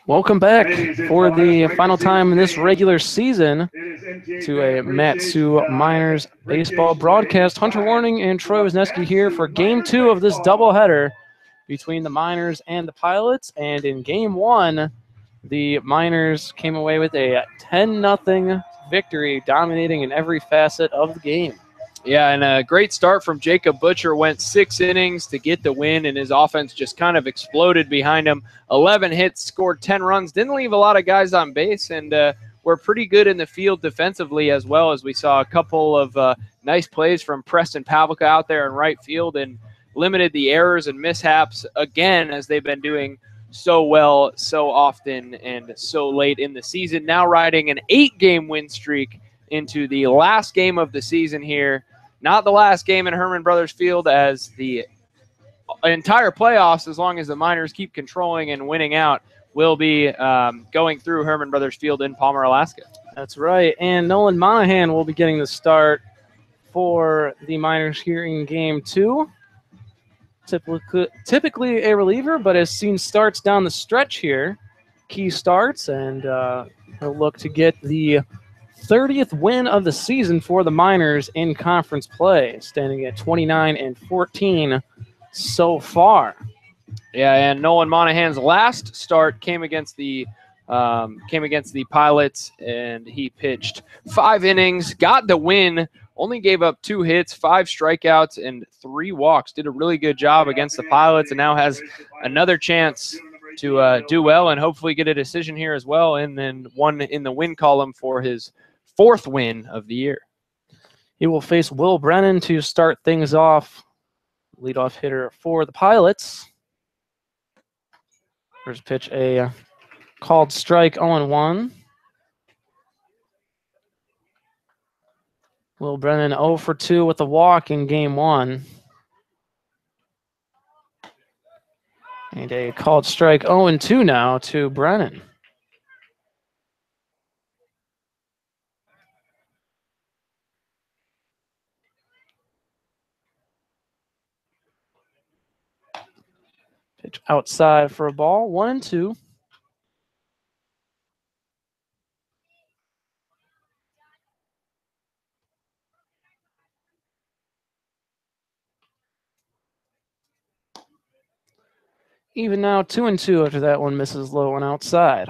Welcome back for the final time in this regular season to a Matsu Miners baseball broadcast. Hunter Warning and Troy Wisniewski here for Game 2 of this doubleheader between the Miners and the Pilots. And in Game 1, the Miners came away with a 10-0 victory, dominating in every facet of the game. Yeah, and a great start from Jacob Butcher. Went 6 innings to get the win, and his offense just kind of exploded behind him. 11 hits, scored 10 runs, didn't leave a lot of guys on base, and were pretty good in the field defensively as well, as we saw a couple of nice plays from Preston Pavlica out there in right field and limited the errors and mishaps again, as they've been doing so well, so often, and so late in the season. Now riding an 8-game win streak into the last game of the season here. Not the last game in Herman Brothers Field, as the entire playoffs, as long as the Miners keep controlling and winning out, will be going through Herman Brothers Field in Palmer, Alaska. That's right. And Nolan Monahan will be getting the start for the Miners here in Game 2. Typically a reliever, but has seen starts down the stretch here. Key starts, and he'll look to get the 30th win of the season for the Miners in conference play, standing at 29-14 so far. Yeah, and Nolan Monahan's last start came against the Pilots, and he pitched 5 innings, got the win, only gave up 2 hits, 5 strikeouts, and 3 walks. Did a really good job against the Pilots, and now has another chance to do well and hopefully get a decision here as well, and then one in the win column for his 4th win of the year. He will face Will Brennan to start things off. Leadoff hitter for the Pilots. First pitch, a called strike, 0-1. Will Brennan 0 for 2 with a walk in Game 1. And a called strike, 0-2 now to Brennan. Pitch outside for a ball, 1-2. Even now, 2-2 after that one misses low and outside.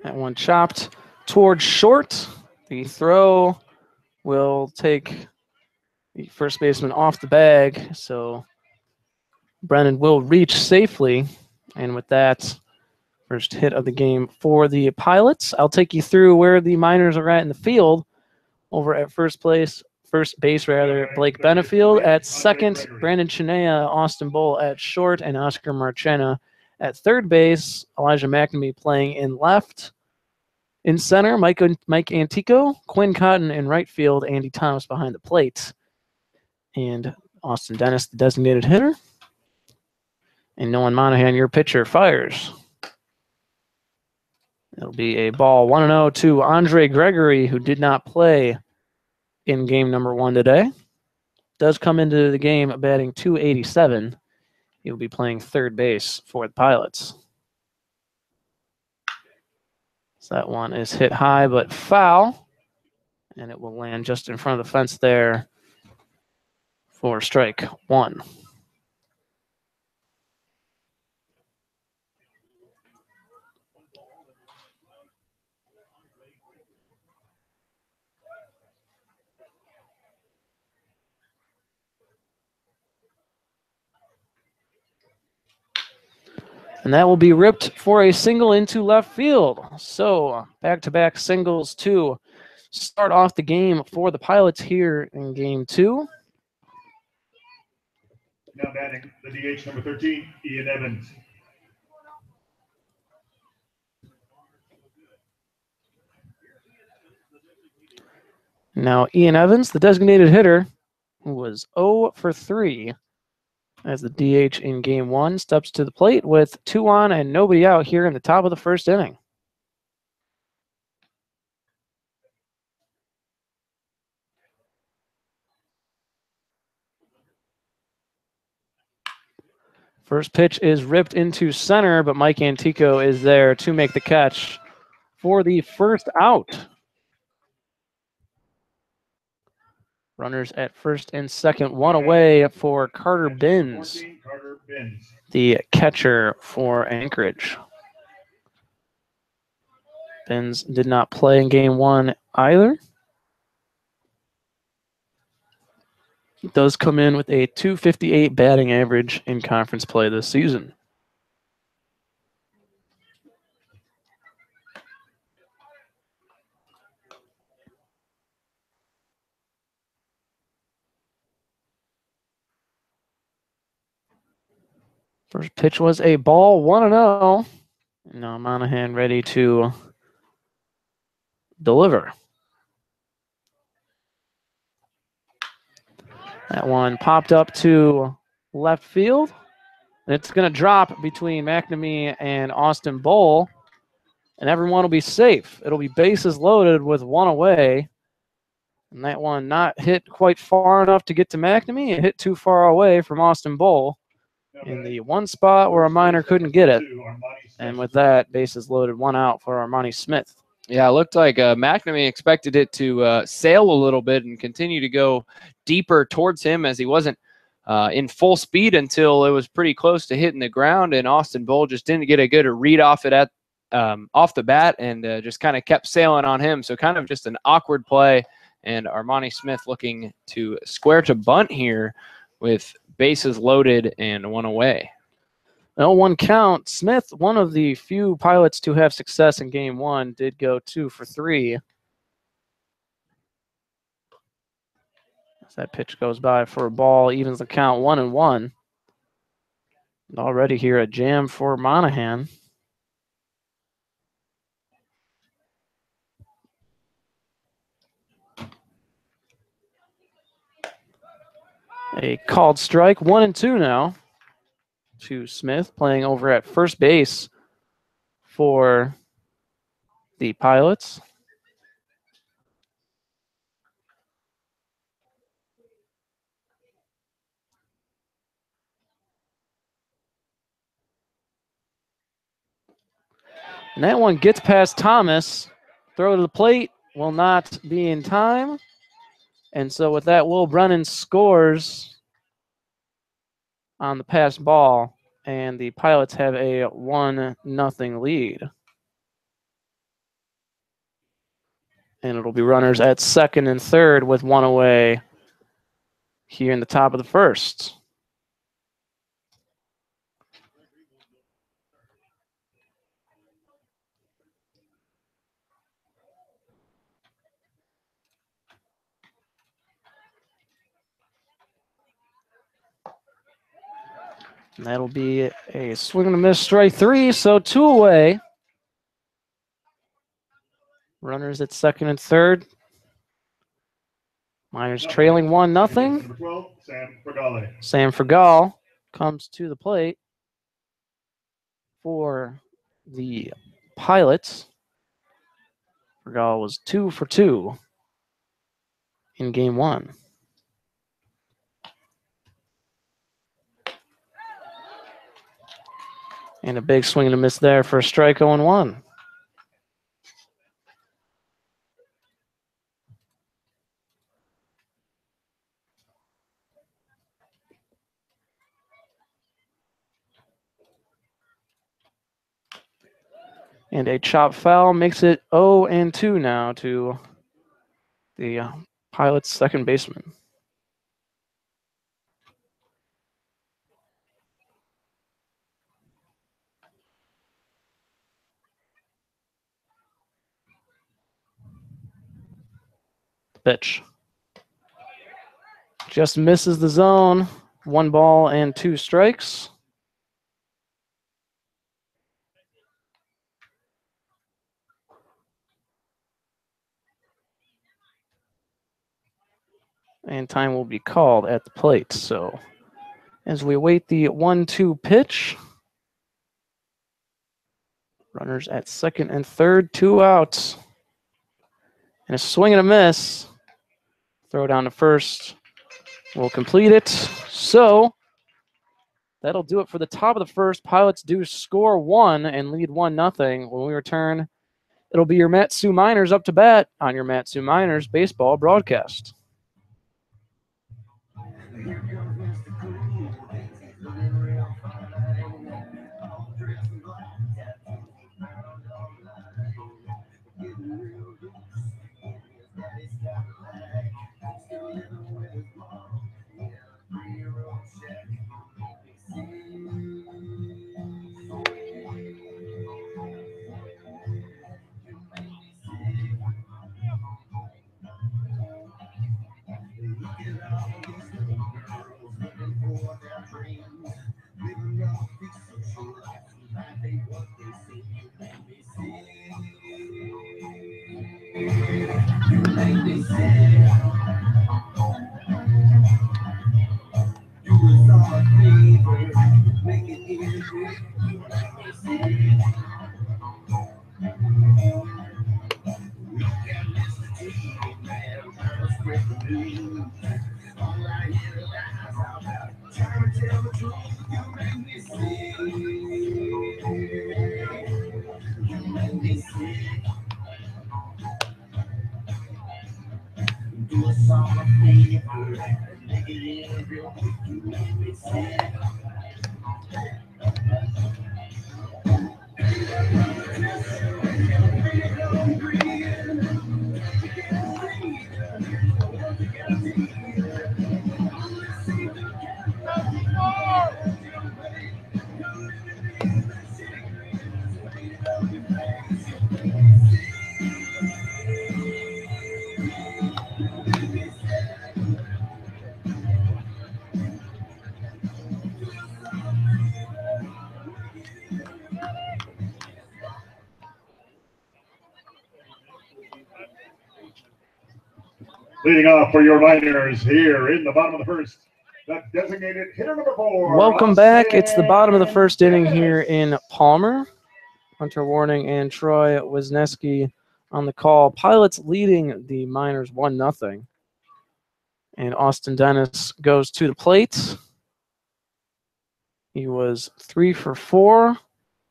That one chopped towards short. The throw will take the first baseman off the bag, so Brennan will reach safely. And with that, first hit of the game for the Pilots. I'll take you through where the Miners are at in the field. Over at first base, Blake Benefield. At second, Brandon Chinea, Austin Bull at short, and Oscar Marchena at third base. Elijah McNamee playing in left. In center, Mike Antico, Quinn Cotton in right field, Andy Thomas behind the plate. And Austin Dennis, the designated hitter. And Nolan Monahan, your pitcher, fires. It'll be a ball 1-0 to Andre Gregory, who did not play in game number 1 today. Does come into the game batting .287. He'll be playing third base for the Pilots. So that one is hit high but foul, and it will land just in front of the fence there for strike 1. And that will be ripped for a single into left field. So back-to-back singles to start off the game for the Pilots here in Game 2. Now batting the DH number 13, Ian Evans. Now Ian Evans, the designated hitter, who was 0 for 3 as the DH in Game 1, steps to the plate with 2 on and nobody out here in the top of the first inning. First pitch is ripped into center, but Mike Antico is there to make the catch for the first out. Runners at first and second, one away for Carter Binns, the catcher for Anchorage. Binns did not play in game one either. He does come in with a .258 batting average in conference play this season. First pitch was a ball, 1-0. Now Monahan ready to deliver. That one popped up to left field. And it's going to drop between McNamee and Austin Bowl. And everyone will be safe. It'll be bases loaded with one away. And that one not hit quite far enough to get to McNamee. It hit too far away from Austin Bowl in the one spot where a minor couldn't get it. And with that, bases loaded, one out for Armani Smith. Yeah, it looked like McNamee expected it to sail a little bit and continue to go deeper towards him as he wasn't in full speed until it was pretty close to hitting the ground. And Austin Bowl just didn't get a good read off it off the bat and just kind of kept sailing on him. So kind of just an awkward play. And Armani Smith looking to square to bunt here with bases loaded and one away. 0-1 count. Smith, one of the few pilots to have success in game one, did go 2 for 3. As that pitch goes by for a ball, evens the count 1-1. And already here a jam for Monahan. A called strike, 1-2 now to Smith, playing over at first base for the Pilots. And that one gets past Thomas. Throw to the plate will not be in time. And so with that, Will Brennan scores on the pass ball, and the Pilots have a 1-0 lead. And it'll be runners at second and third with one away here in the top of the first. And that'll be a swing and a miss, strike 3, so 2 away. Runners at second and third. Miners trailing 1-0. Sam Fergal comes to the plate for the Pilots. Fergal was 2 for 2 in game one. And a big swing and a miss there for a strike 0-1. And a chop foul makes it 0-2 now to the Pilots' second baseman. Pitch. Just misses the zone. 1 ball and 2 strikes. And time will be called at the plate. So as we await the 1-2 pitch, runners at second and third, 2 outs. And a swing and a miss. Throw down to first. We'll complete it. So that'll do it for the top of the first. Pilots do score 1 and lead 1-0. When we return, it'll be your Matsu Miners up to bat on your Matsu Miners baseball broadcast. Leading off for your Miners here in the bottom of the first, the designated hitter number 4. Welcome back. It's the bottom of the first inning here in Palmer. Hunter Warning and Troy Wisniewski on the call. Pilots leading the Miners 1-0. And Austin Dennis goes to the plate. He was 3 for 4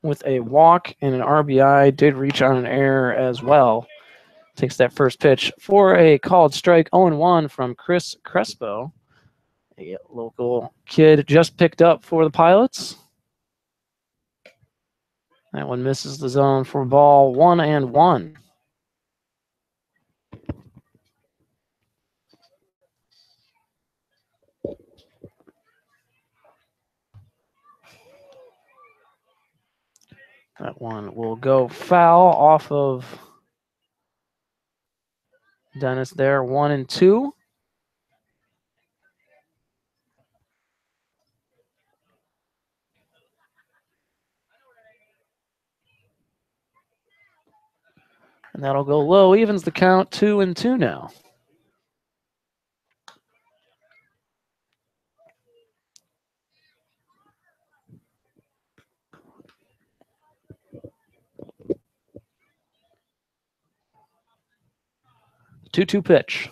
with a walk and an RBI. Did reach on an error as well. Takes that first pitch for a called strike. 0-1 from Chris Crespo, a local kid just picked up for the Pilots. That one misses the zone for ball 1-1. That one will go foul off of Dennis there. 1-2. And that'll go low. Evens the count. 2-2 now. The 2-2 pitch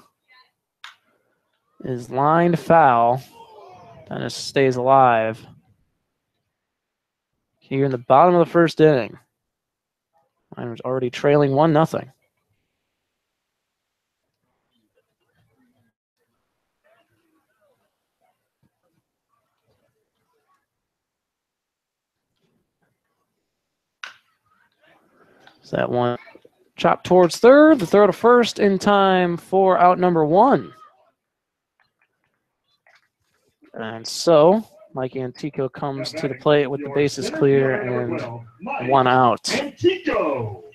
is lined foul. Dennis stays alive. Here in the bottom of the first inning. Miners already trailing 1-0. So that one chopped towards third. The throw to first in time for out number 1. And so Mike Antico comes to the plate with the bases clear and 1 out.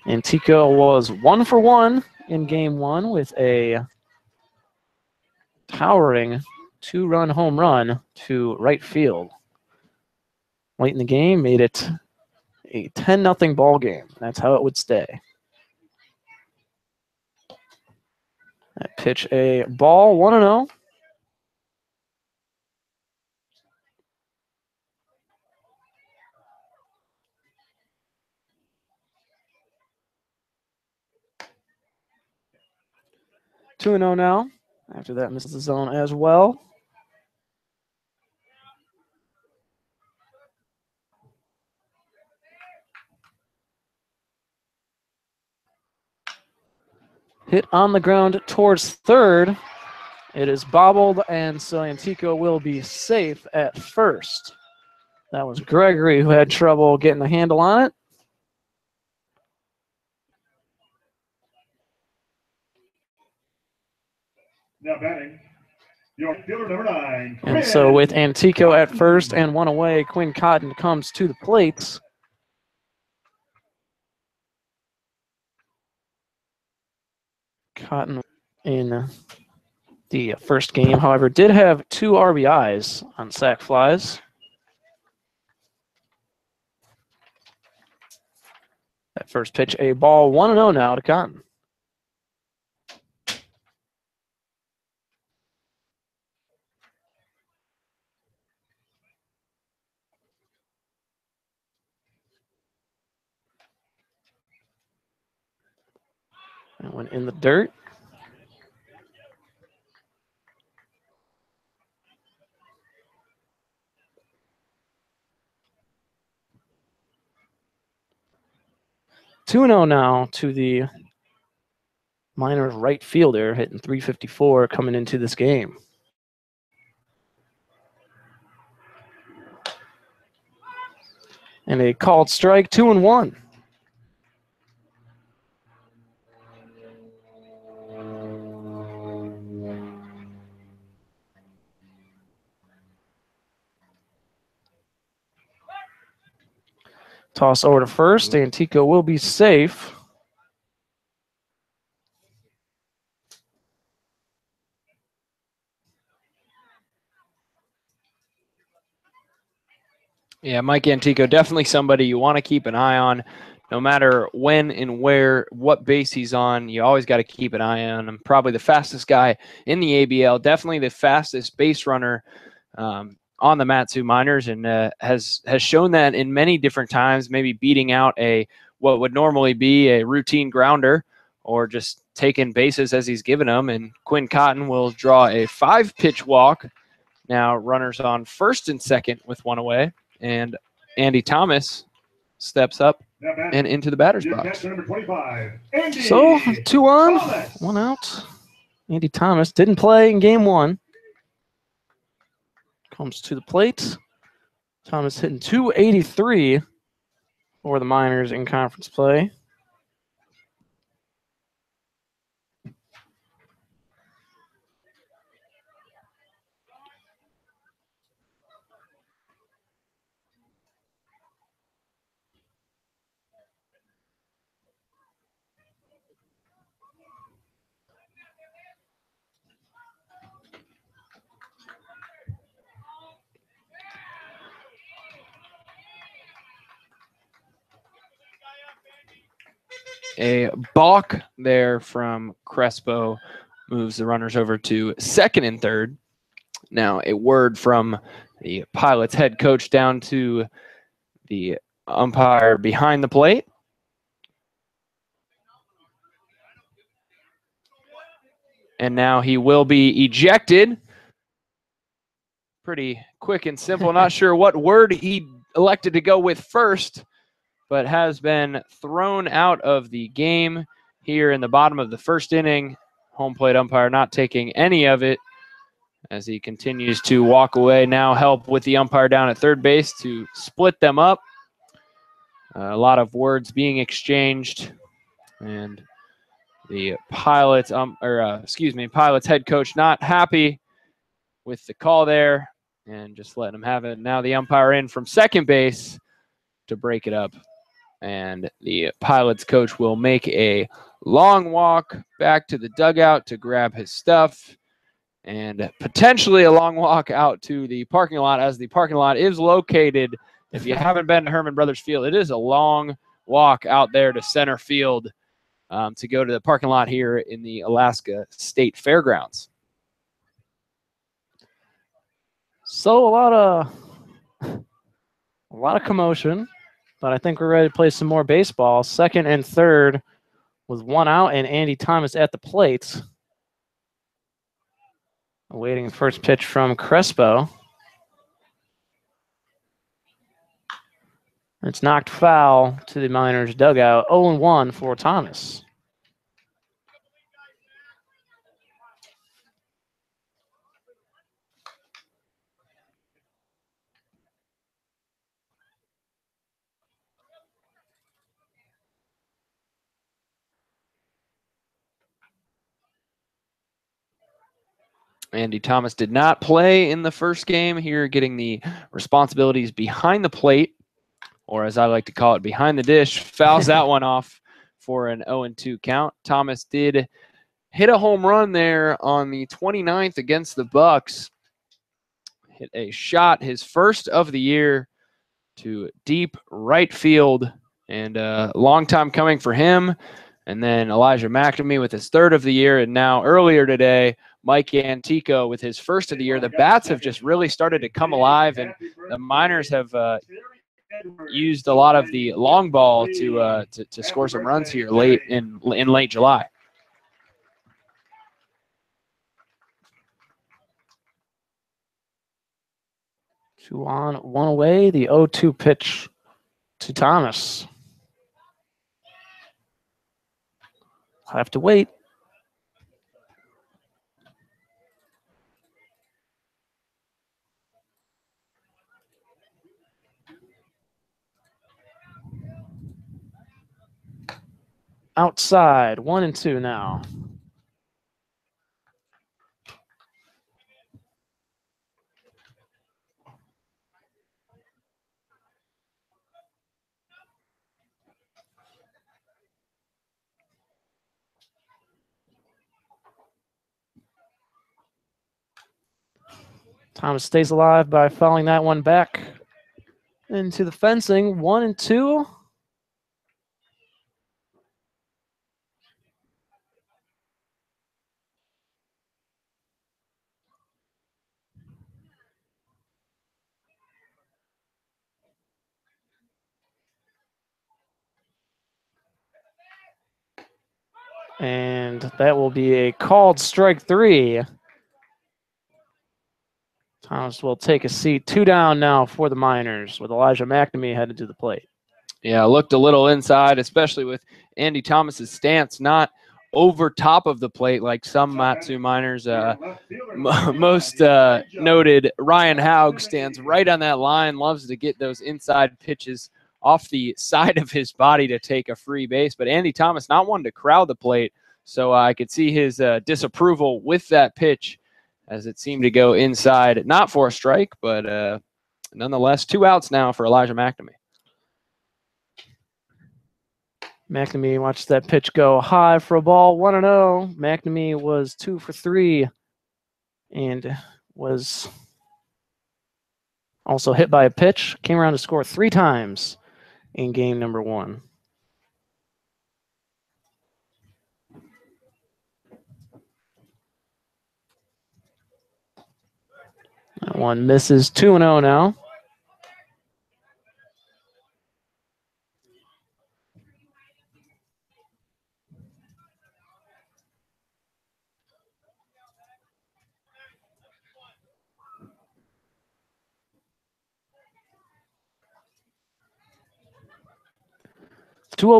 Antico was 1 for 1 in game 1 with a towering 2-run home run to right field. Late in the game, made it a 10-0 ball game. That's how it would stay. That pitch a ball, 1-0. Two 2-0 now. After that, misses the zone as well. hit on the ground towards third. It is bobbled, and so Antico will be safe at first. That was Gregory who had trouble getting a handle on it. Now batting, your fielder number 9. And so with Antico at first and one away, Quinn Cotton comes to the plate. Cotton in the first game, however, did have 2 RBIs on sac flies. That first pitch, a ball, 1-0 now to Cotton. That went in the dirt. Two-0 now to the Miners right fielder, hitting .354 coming into this game. And a called strike, 2-1. Toss over to first. Antico will be safe. Yeah, Mike Antico, definitely somebody you want to keep an eye on. No matter when and where, what base he's on, you always got to keep an eye on him. Probably the fastest guy in the ABL, definitely the fastest base runner on the Mat-Su Miners, and has shown that in many different times, maybe beating out what would normally be a routine grounder or just taking bases as he's given them. And Quinn Cotton will draw a 5-pitch walk. Now runners on first and second with 1 away, and Andy Thomas steps up and into the batter's box. Number 25, So 2 on, Thomas. 1 out. Andy Thomas didn't play in game 1. Comes to the plate. Thomas hitting .283 for the Miners in conference play. A balk there from Crespo moves the runners over to second and third. Now a word from the Pilots head coach down to the umpire behind the plate. And now he will be ejected. Pretty quick and simple. Not sure what word he elected to go with first, but has been thrown out of the game here in the bottom of the first inning. Home plate umpire not taking any of it as he continues to walk away. Now help with the umpire down at third base to split them up. A lot of words being exchanged, and the Pilots Pilots head coach not happy with the call there and just letting him have it. Now the umpire in from second base to break it up. And the Pilots coach will make a long walk back to the dugout to grab his stuff, and potentially a long walk out to the parking lot, as the parking lot is located. If you haven't been to Herman Brothers Field, it is a long walk out there to center field to go to the parking lot here in the Alaska State Fairgrounds. So a lot of commotion, but I think we're ready to play some more baseball. Second and third with 1 out, and Andy Thomas at the plate. Awaiting the first pitch from Crespo. It's knocked foul to the Miners dugout. 0-1 for Thomas. Andy Thomas did not play in the first game here, getting the responsibilities behind the plate, or as I like to call it, behind the dish. Fouls that one off for an 0-2 count. Thomas did hit a home run there on the 29th against the Bucks. Hit a shot, his first of the year, to deep right field, and a long time coming for him. And then Elijah McNamee with his third of the year, and now earlier today, Mike Antico with his first of the year. The bats have just really started to come alive, and the Miners have used a lot of the long ball to score some runs here late in late July. Two on, one away. The 0-2 pitch to Thomas. I'll have to wait. Outside, 1-2 now. Thomas stays alive by fouling that one back into the fencing. 1-2. And that will be a called strike 3. Thomas will take a seat. 2 down now for the Miners with Elijah McNamee headed to the plate. Yeah, looked a little inside, especially with Andy Thomas's stance not over top of the plate like some Matsu Miners. Most noted Ryan Haug stands right on that line, loves to get those inside pitches off the side of his body to take a free base. But Andy Thomas not one to crowd the plate, so I could see his disapproval with that pitch as it seemed to go inside, not for a strike, but nonetheless, 2 outs now for Elijah McNamee. McNamee watched that pitch go high for a ball, 1-0. McNamee was 2 for 3 and was also hit by a pitch. Came around to score 3 times in game number 1. That one misses. 2-0 now.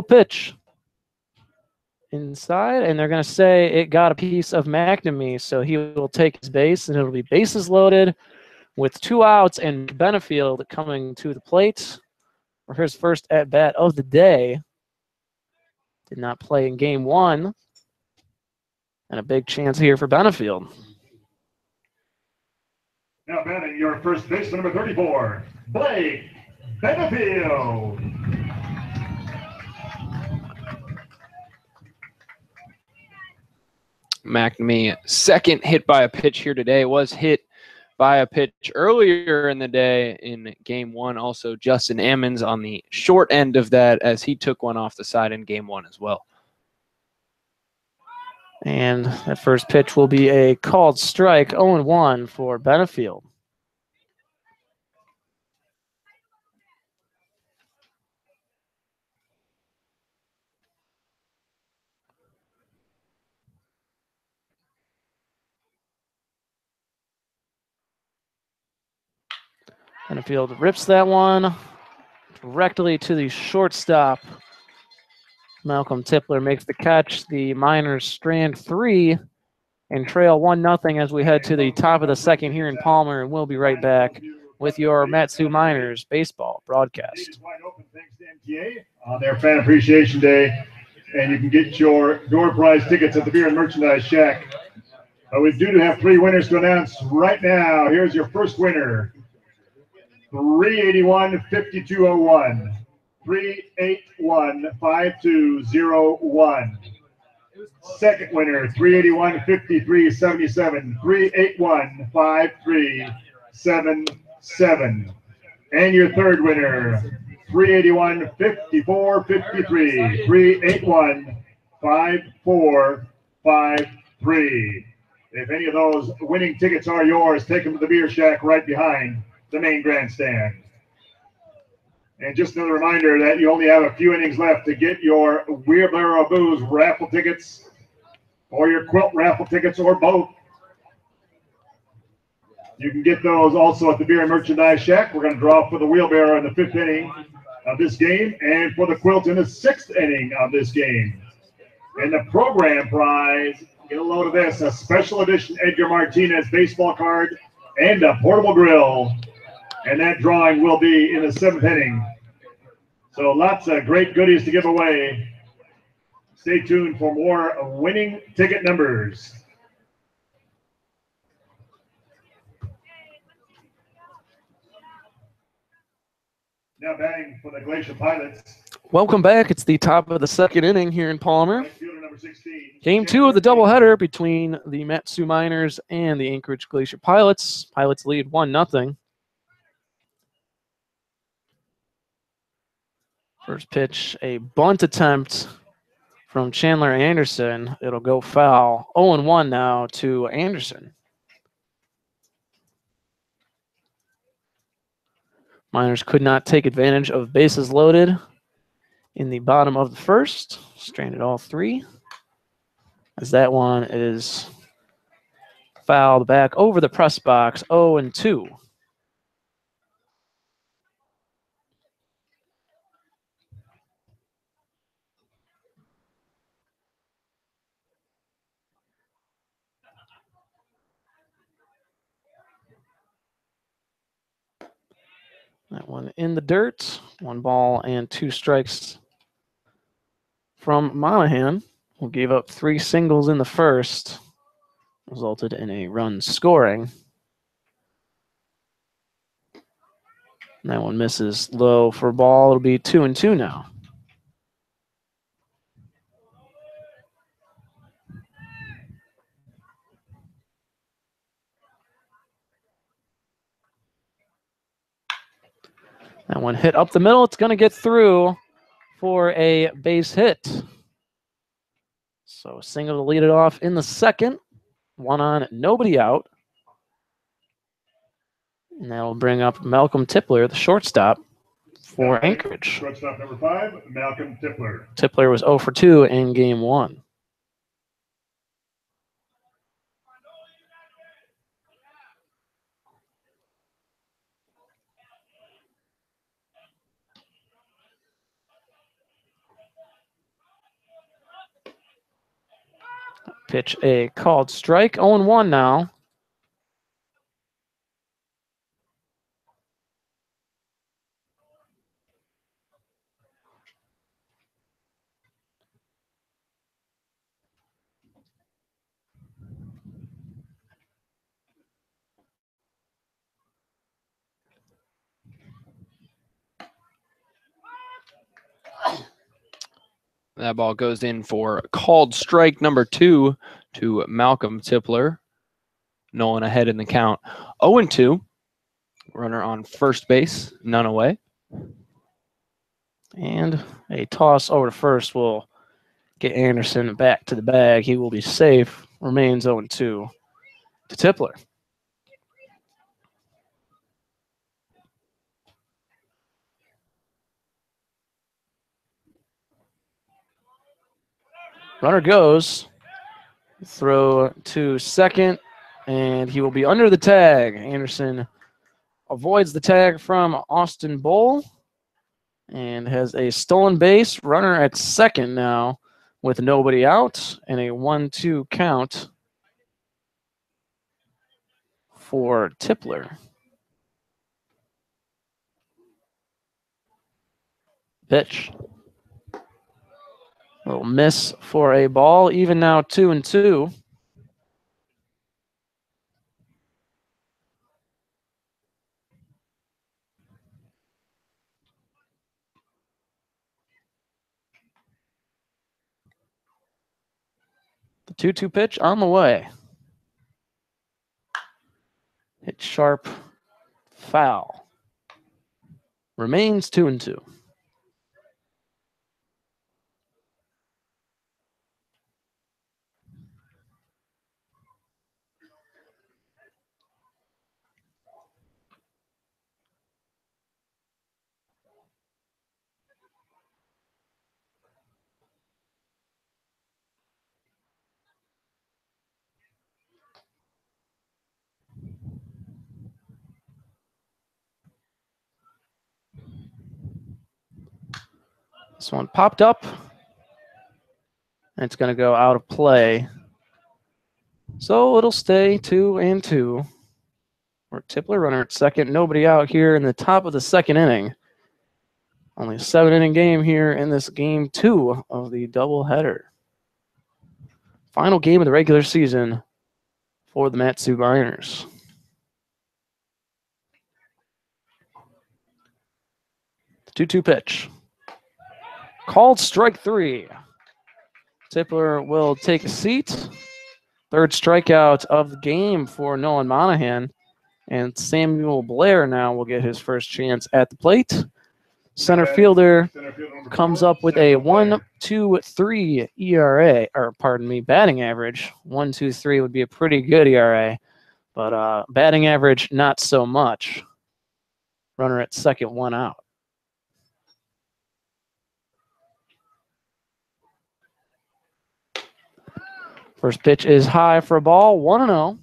Pitch inside, and they're going to say it got a piece of McNamee, so he will take his base, and it'll be bases loaded with 2 outs, and Benefield coming to the plate for his first at-bat of the day. Did not play in game 1, and a big chance here for Benefield. Now batting your first baseman, number 34, Blake Benefield. McNamee, second hit by a pitch here today, was hit by a pitch earlier in the day in game 1. Also, Justin Ammons on the short end of that as he took one off the side in game 1 as well. And that first pitch will be a called strike, 0-1 for Benefield. Benefield rips that one directly to the shortstop. Malcolm Tipler makes the catch. The Miners strand 3 and trail 1-0 as we head to the top of the second here in Palmer, and we'll be right back with your Matsu Miners baseball broadcast. Thanks to MTA on their Fan Appreciation Day, and you can get your door prize tickets at the Beer and Merchandise Shack We do have 3 winners to announce right now. Here's your first winner. 381-5201. 381-5201. Second winner, 381-5377. 381-5377. And your third winner, 381-5453. 381-5453. If any of those winning tickets are yours, take them to the beer shack right behind the main grandstand. And just another reminder that you only have a few innings left to get your Wheelbarrow Booze raffle tickets or your quilt raffle tickets or both. You can get those also at the Beer and Merchandise Shack. We're going to draw for the Wheelbarrow in the 5th inning of this game and for the quilt in the 6th inning of this game. And the program prize, get a load of this, a special edition Edgar Martinez baseball card and a portable grill. And that drawing will be in the 7th inning. So lots of great goodies to give away. Stay tuned for more winning ticket numbers. Now batting for the Glacier Pilots. Welcome back. It's the top of the 2nd inning here in Palmer. Right fielder number 16. Game 2 of the doubleheader between the Matsu Miners and the Anchorage Glacier Pilots. Pilots lead 1-0. First pitch, a bunt attempt from Chandler Anderson. It'll go foul. 0-1 now to Anderson. Miners could not take advantage of bases loaded in the bottom of the 1st. Stranded all 3. As that one is fouled back over the press box. 0-2. That one in the dirt. 1 ball and 2 strikes from Monahan, who gave up 3 singles in the 1st. Resulted in a run scoring. And that one misses low for a ball. It'll be 2-2 now. That one hit up the middle. It's going to get through for a base hit. So single to lead it off in the 2nd. 1 on, nobody out. And that'll bring up Malcolm Tipler, the shortstop, for Anchorage. Shortstop number 5, Malcolm Tipler. Tipler was 0 for 2 in Game 1. Pitch a called strike. 0-1 now. That ball goes in for called strike number 2 to Malcolm Tipler. Nolan ahead in the count. 0-2. Runner on first base, none away. And a toss over to first will get Anderson back to the bag. He will be safe. Remains 0-2 to Tipler. Runner goes. Throw to second, and he will be under the tag. Anderson avoids the tag from Austin Bowl and has a stolen base. Runner at second now with nobody out and a 1-2 count for Tipler. Pitch. Little miss for a ball. Even now 2-2. 2-2 pitch on the way. Hit sharp, foul. Remains 2-2. This one popped up, and it's going to go out of play. So it'll stay 2-2. We're Tippler, runner at second. Nobody out here in the top of the second inning. Only a 7-inning game here in this game 2 of the doubleheader. Final game of the regular season for the Matsu Miners. The 2-2 pitch. Called strike 3. Tippler will take a seat. Third strikeout of the game for Nolan Monahan. And Samuel Blair now will get his first chance at the plate. Center fielder comes up with a 1.23 ERA, or pardon me, batting average. 1.23 would be a pretty good ERA, but batting average not so much. Runner at second, 1 out. First pitch is high for a ball, 1-0.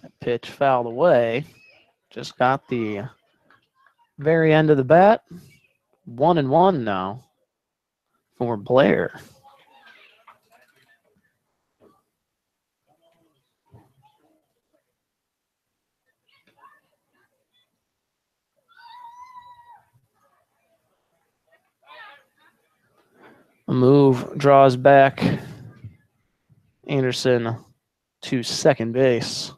That pitch fouled away. Just got the very end of the bat. 1-1 now for Blair. A move draws back Anderson to second base.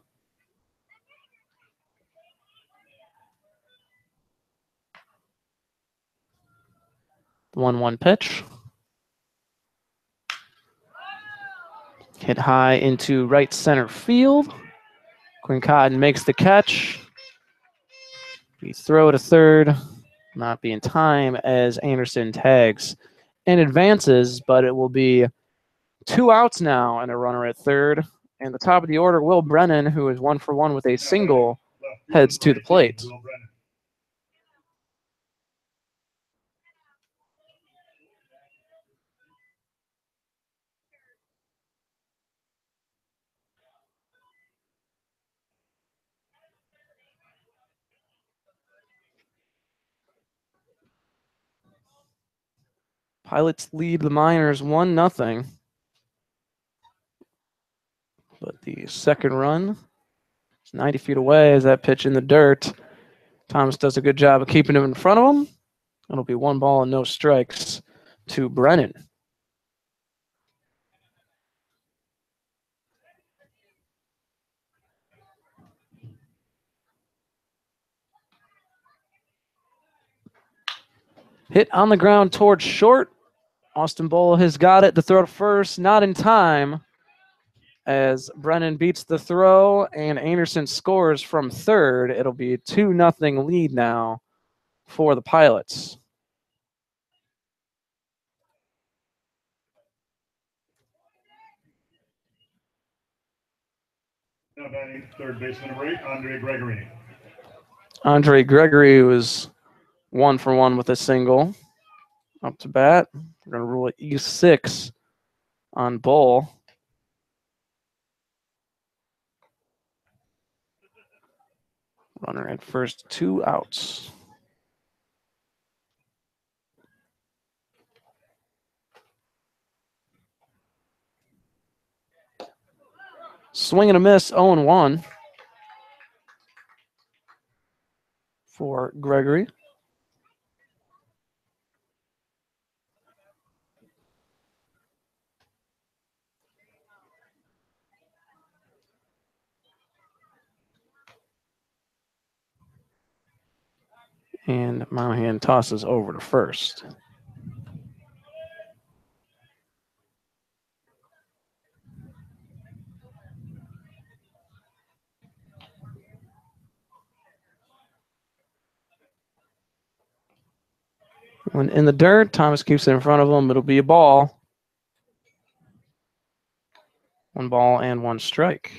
The 1-1 pitch. Hit high into right center field. Quinn Cotton makes the catch. We throw to third. Not be in time as Anderson tags and advances, but it will be 2 outs now and a runner at third. And the top of the order, Will Brennan, who is 1 for 1 with a single, heads to the plate. Pilots lead the Miners 1-0. But the second run is 90 feet away as that pitch in the dirt. Thomas does a good job of keeping him in front of him. It'll be 1 ball and no strikes to Brennan. Hit on the ground towards short. Austin Bowl has got it to throw to first, not in time, as Brennan beats the throw and Anderson scores from third. It'll be a 2-0 lead now for the Pilots. Now batting third baseman number 8, Andre Gregory. Andre Gregory was 1 for 1 with a single. Up to bat. We're going to rule it E6 on Bull. Runner at first, 2 outs. Swing and a miss, 0-1 for Gregory. And Monahan tosses over to first. When in the dirt, Thomas keeps it in front of him. It'll be a ball. 1 ball and 1 strike.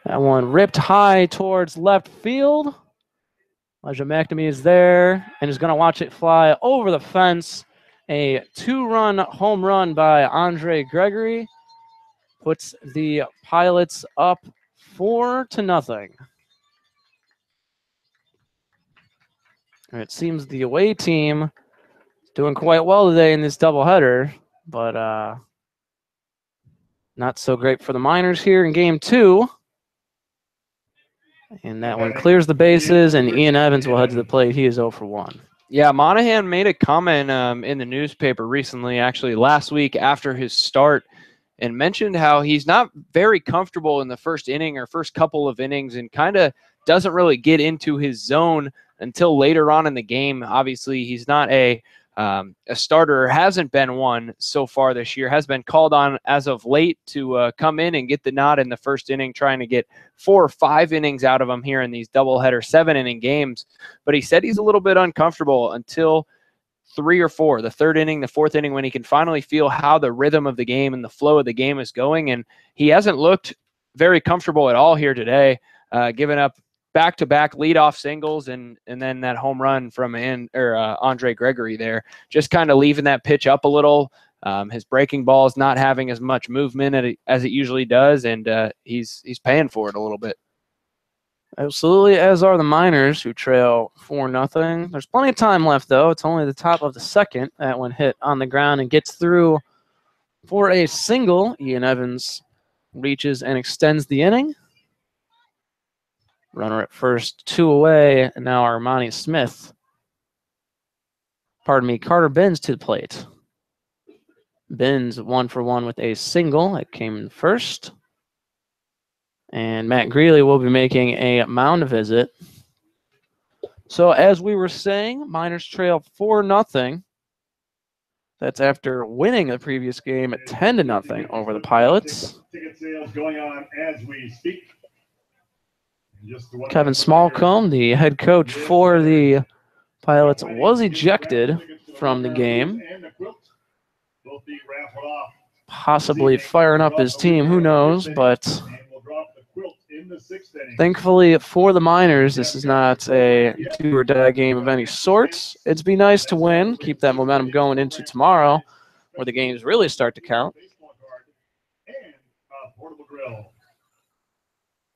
That one ripped high towards left field. Elijah McNamee is there and is going to watch it fly over the fence. A 2-run home run by Andre Gregory puts the Pilots up 4-0. And it seems the away team is doing quite well today in this doubleheader, but not so great for the Miners here in game 2. And that one clears the bases, and Ian Evans will head to the plate. He is 0 for 1. Yeah, Monahan made a comment in the newspaper recently, actually last week after his start, and mentioned how he's not very comfortable in the first inning or first couple of innings and kind of doesn't really get into his zone until later on in the game. Obviously, he's not a starter, hasn't been one so far this year, has been called on as of late to come in and get the nod in the first inning, trying to get 4 or 5 innings out of him here in these doubleheader 7-inning games. But he said he's a little bit uncomfortable until 3 or 4, the third inning, the fourth inning, when he can finally feel how the rhythm of the game and the flow of the game is going. And he hasn't looked very comfortable at all here today, giving up back-to-back leadoff singles and then that home run from Andre Gregory there, just kind of leaving that pitch up a little. His breaking ball is not having as much movement as it usually does, and he's paying for it a little bit. Absolutely, as are the Miners, who trail 4-0. There's plenty of time left, though. It's only the top of the second. That one hit on the ground and gets through for a single. Ian Evans reaches and extends the inning. Runner at first, 2 away, and now Armani Smith. Carter Benz to the plate. Benz 1 for 1 with a single. That came in first. And Matt Greeley will be making a mound visit. So as we were saying, Miners trail 4-0. That's after winning the previous game at 10-0 over the Pilots. Ticket sales going on as we speak. Kevin Smallcombe, the head coach for the Pilots, was ejected from the game. Possibly firing up his team, who knows, but thankfully for the Miners, this is not a do-or-die game of any sort. It'd be nice to win, keep that momentum going into tomorrow, where the games really start to count.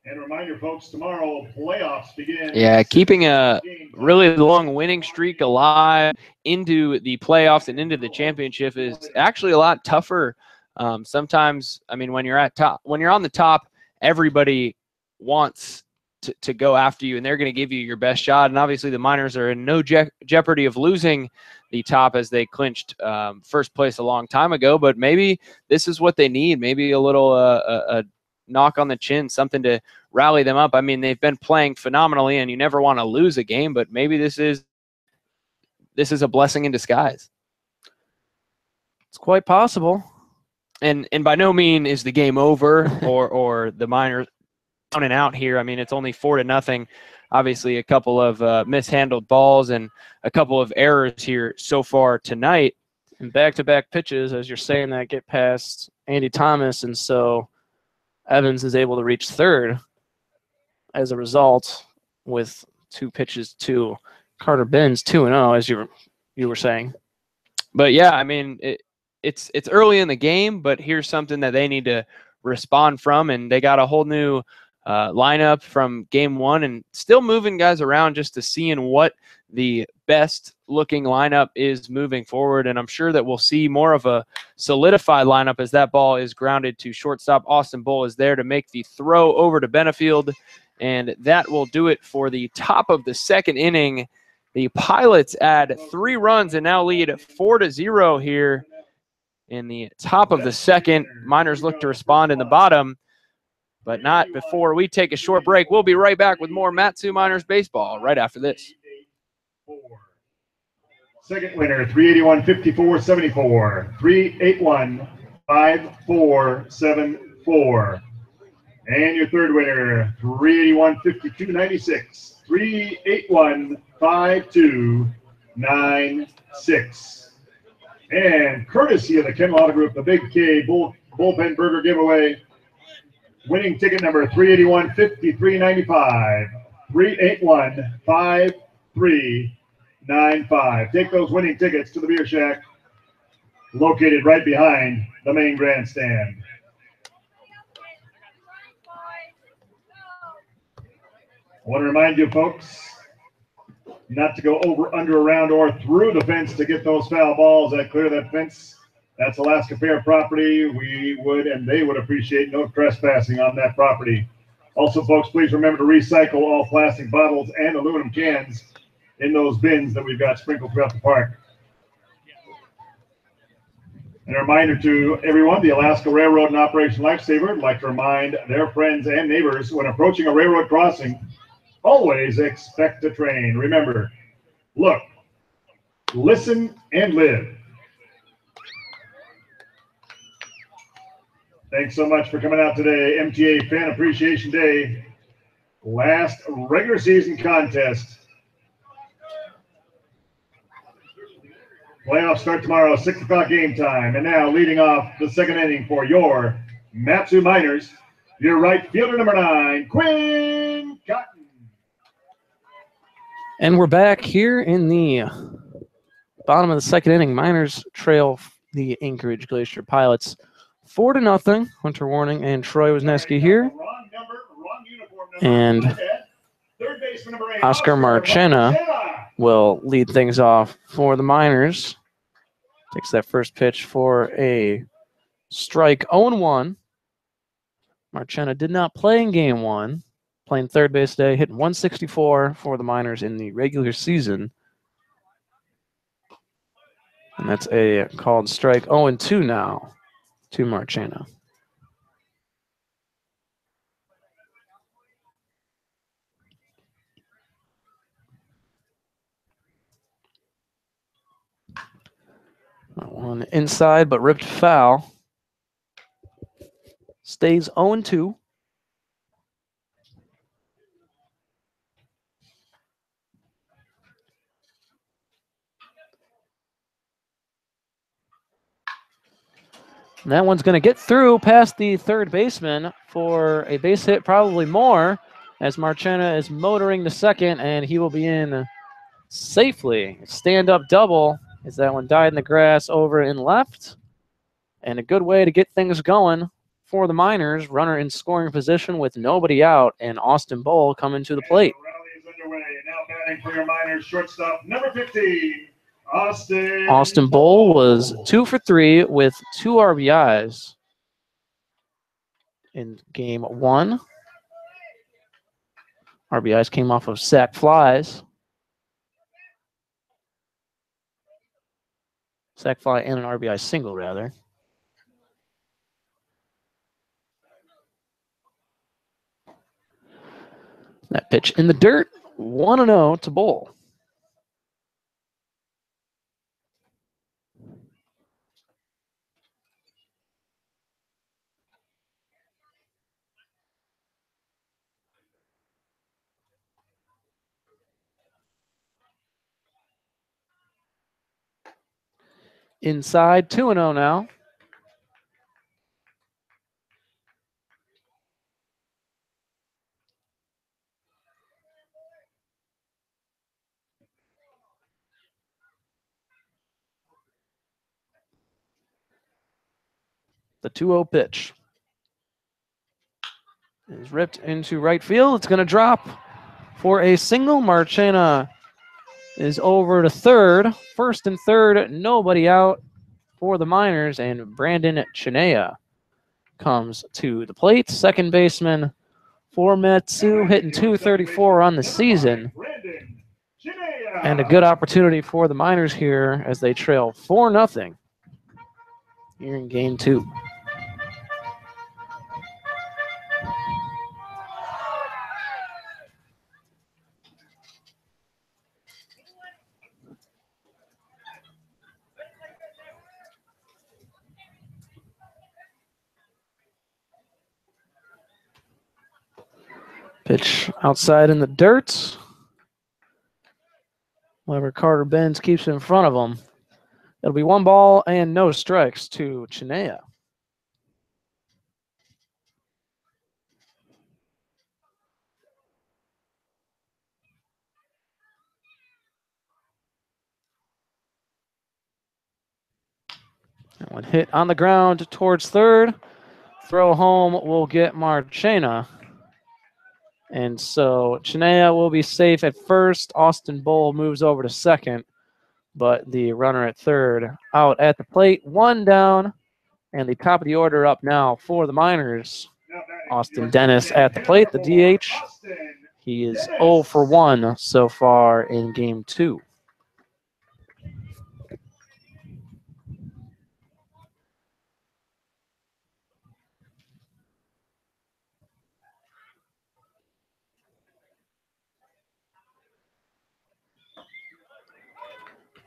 And reminder, folks, tomorrow playoffs begin. Yeah, keeping a really long winning streak alive into the playoffs and into the championship is actually a lot tougher. Sometimes, I mean, when you're on the top, everybody wants to go after you, and they're going to give you your best shot. And obviously, the Miners are in no jeopardy of losing the top, as they clinched first place a long time ago. But maybe this is what they need. Maybe a little a knock on the chin, something to rally them up. I mean, they've been playing phenomenally, and you never want to lose a game, but maybe this is a blessing in disguise. It's quite possible. And by no means is the game over or the Miners down and out here. I mean, it's only 4-0. Obviously, a couple of mishandled balls and a couple of errors here so far tonight. And back-to-back pitches, as you're saying that, get past Andy Thomas, and so Evans is able to reach third as a result with 2 pitches to Carter Benz, 2-0, as you were saying. But yeah, I mean, it's early in the game, but here's something that they need to respond from, and they got a whole new lineup from game one and still moving guys around just to seeing what the best looking lineup is moving forward. And I'm sure that we'll see more of a solidified lineup as that ball is grounded to shortstop. Austin Bull is there to make the throw over to Benefield. And that will do it for the top of the second inning. The Pilots add 3 runs and now lead 4-0 here in the top of the second. Miners look to respond in the bottom, but not before we take a short break. We'll be right back with more Mat-Su Miners baseball right after this. Second winner, 381-54-74, 381-54-74. And your third winner, 381-52-96, 381-52-96. And courtesy of the Ken Lauder Group, the Big K Bullpen Burger giveaway, winning ticket number 381-5395, 381-5395. Take those winning tickets to the Beer Shack, located right behind the main grandstand. I want to remind you, folks, not to go over, under, around, or through the fence to get those foul balls that clear that fence. That's Alaska Fair property. We would and they would appreciate no trespassing on that property. Also, folks, please remember to recycle all plastic bottles and aluminum cans in those bins that we've got sprinkled throughout the park. And a reminder to everyone, the Alaska Railroad and Operation Lifesaver would like to remind their friends and neighbors when approaching a railroad crossing, always expect a train. Remember, look, listen, and live. Thanks so much for coming out today. MTA Fan Appreciation Day. Last regular season contest. Playoffs start tomorrow, 6 o'clock game time. And now leading off the second inning for your Mat-Su Miners, your right fielder number 9, Quinn Cotton. And we're back here in the bottom of the second inning. Miners trail the Anchorage Glacier Pilots 4-0. Hunter Warning and Troy Wisniewski here. And Oscar Marchena will lead things off for the Miners. Takes that first pitch for a strike. 0-1. Marchena did not play in game one. Playing third base today, hitting 164 for the Miners in the regular season. And that's a called strike. 0-2 now to Marchena. One inside, but ripped foul. Stays 0-2. And that one's going to get through past the third baseman for a base hit, probably more, as Marchena is motoring to second, and he will be in safely. Stand-up double as that one died in the grass over and left. And a good way to get things going for the Miners. Runner in scoring position with nobody out, and Austin Bull coming to the plate. The rally is underway. Now batting for your Miners, shortstop number 15. Austin Bull was 2 for 3 with 2 RBIs in game one. RBIs came off of sac flies. Sac fly and an RBI single, rather. That pitch in the dirt, 1-0 to Bull. Inside, 2-0 now. The 2-0 pitch. is ripped into right field. It's going to drop for a single. Marchena is over to third. First and third, nobody out for the Miners, and Brandon Chinea comes to the plate. Second baseman for Metsu, hitting .234 on the season. And a good opportunity for the Miners here as they trail 4-0 here in game 2. Pitch outside in the dirt. However, Carter Benz keeps it in front of him. It'll be 1 ball and no strikes to Chinea. That one hit on the ground towards third. Throw home will get Marchena. And so Chinea will be safe at first. Austin Bull moves over to second. But the runner at third out at the plate. 1 down. And the top of the order up now for the Miners. Austin Dennis at the plate, the DH. He is 0 for 1 so far in game 2.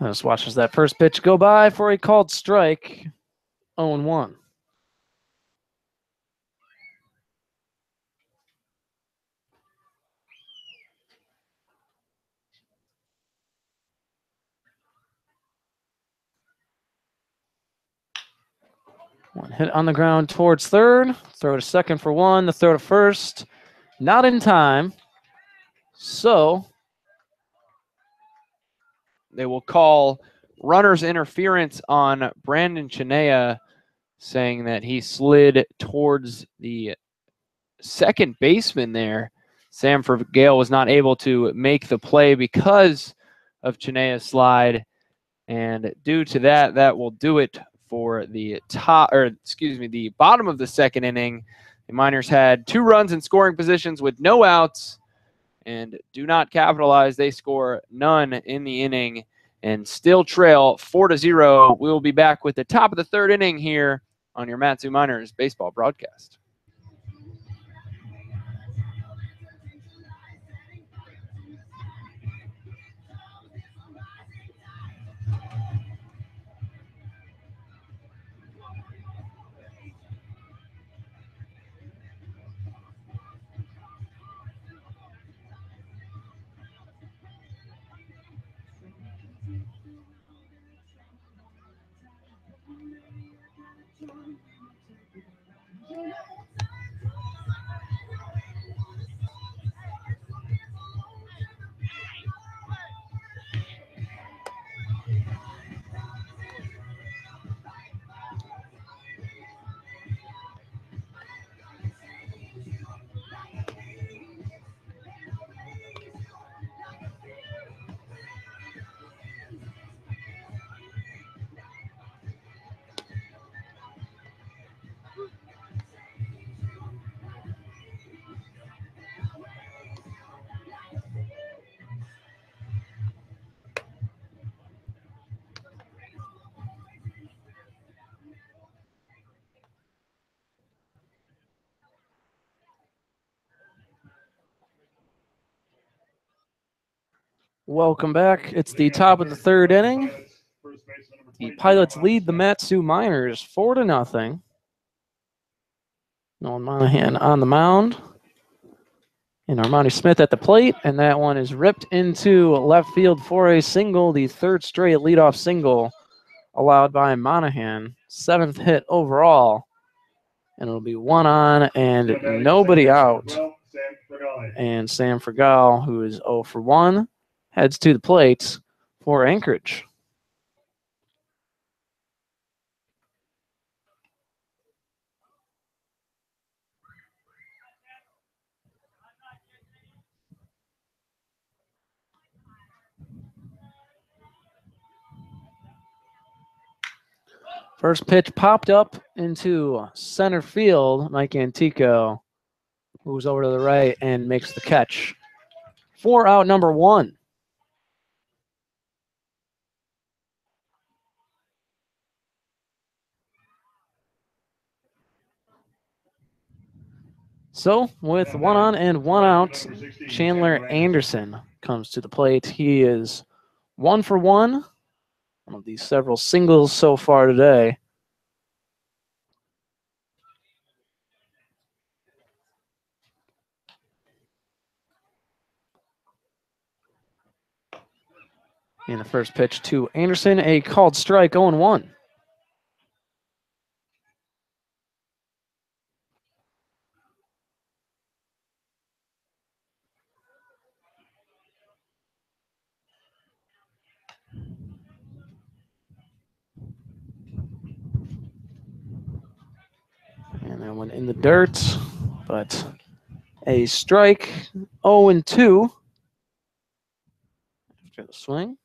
Just watches that first pitch go by for a called strike. 0-1. One hit on the ground towards third. Throw to second for 1. The throw to first. Not in time. So they will call runner's interference on Brandon Chinea, saying that he slid towards the second baseman there. Samford Gale was not able to make the play because of Chinea's slide. And due to that, that will do it for the the bottom of the second inning. The Miners had 2 runs in scoring positions with no outs and do not capitalize. They score none in the inning and still trail 4-0. We will be back with the top of the third inning here on your Matsu Miners baseball broadcast. welcome back. It's the top of the third inning. The Pilots lead the Matsu Miners 4-0. Nolan Monahan on the mound. And Armani Smith at the plate. And that one is ripped into left field for a single. The 3rd straight leadoff single allowed by Monahan. 7th hit overall. And it'll be 1 on and nobody out. And Sam Fergal, who is 0 for 1, heads to the plate for Anchorage. First pitch popped up into center field. Mike Antico moves over to the right and makes the catch. 4 out, number 1. So, with 1 on and 1 out, Chandler Anderson comes to the plate. He is 1 for 1 of these several singles so far today. In the first pitch to Anderson, a called strike, 0-1. And that one in the dirt, but a strike, 0-2 after the swing.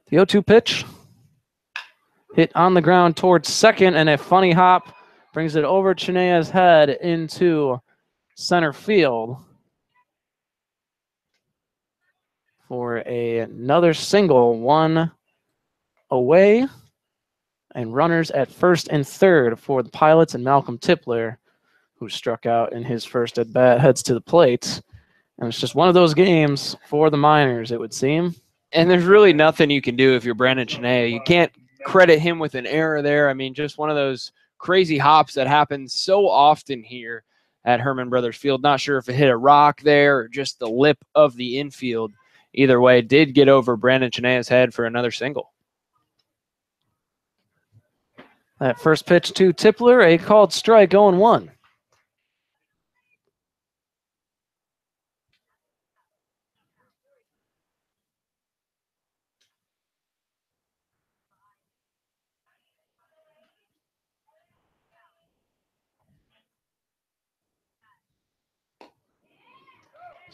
The 0-2 pitch hit on the ground towards second, and a funny hop brings it over Chenea's head into center field for another single, 1 away, and runners at first and third for the Pilots, and Malcolm Tipler, who struck out in his first at bat, heads to the plate. And it's just one of those games for the Miners, it would seem. And there's really nothing you can do if you're Brandon Chenea. You can't credit him with an error there. I mean, just one of those crazy hops that happens so often here at Herman Brothers Field. Not sure if it hit a rock there or just the lip of the infield. Either way, did get over Brandon Chenea's head for another single. That first pitch to Tipler, a called strike, 0-1.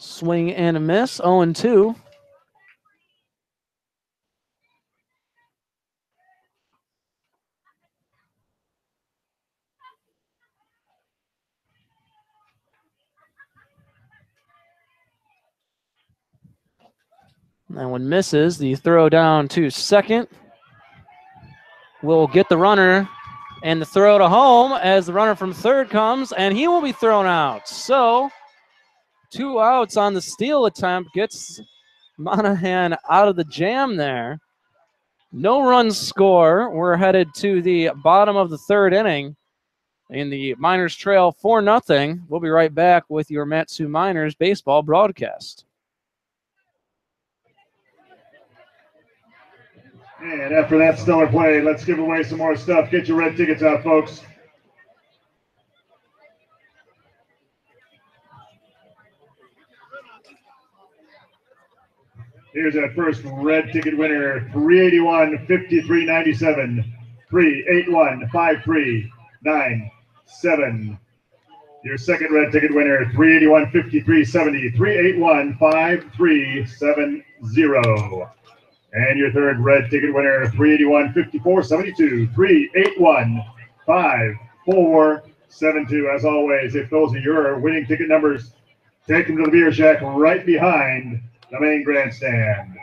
Swing and a miss, 0-2. That one misses. The throw down to second will get the runner, and the throw to home as the runner from third comes, and he will be thrown out. So 2 outs on the steal attempt gets Monahan out of the jam there. No runs score. We're headed to the bottom of the third inning. In the Miners trail 4-0. We'll be right back with your Matsu Miners baseball broadcast. And after that stellar play, let's give away some more stuff. Get your red tickets out, folks. Here's that first red ticket winner, 381-5397, 381-5397. Your second red ticket winner, 381-5370, 381-5370. And your third red ticket winner, 381-5472, 381-5472. As always, if those are your winning ticket numbers, take them to the beer shack right behind the main grandstand.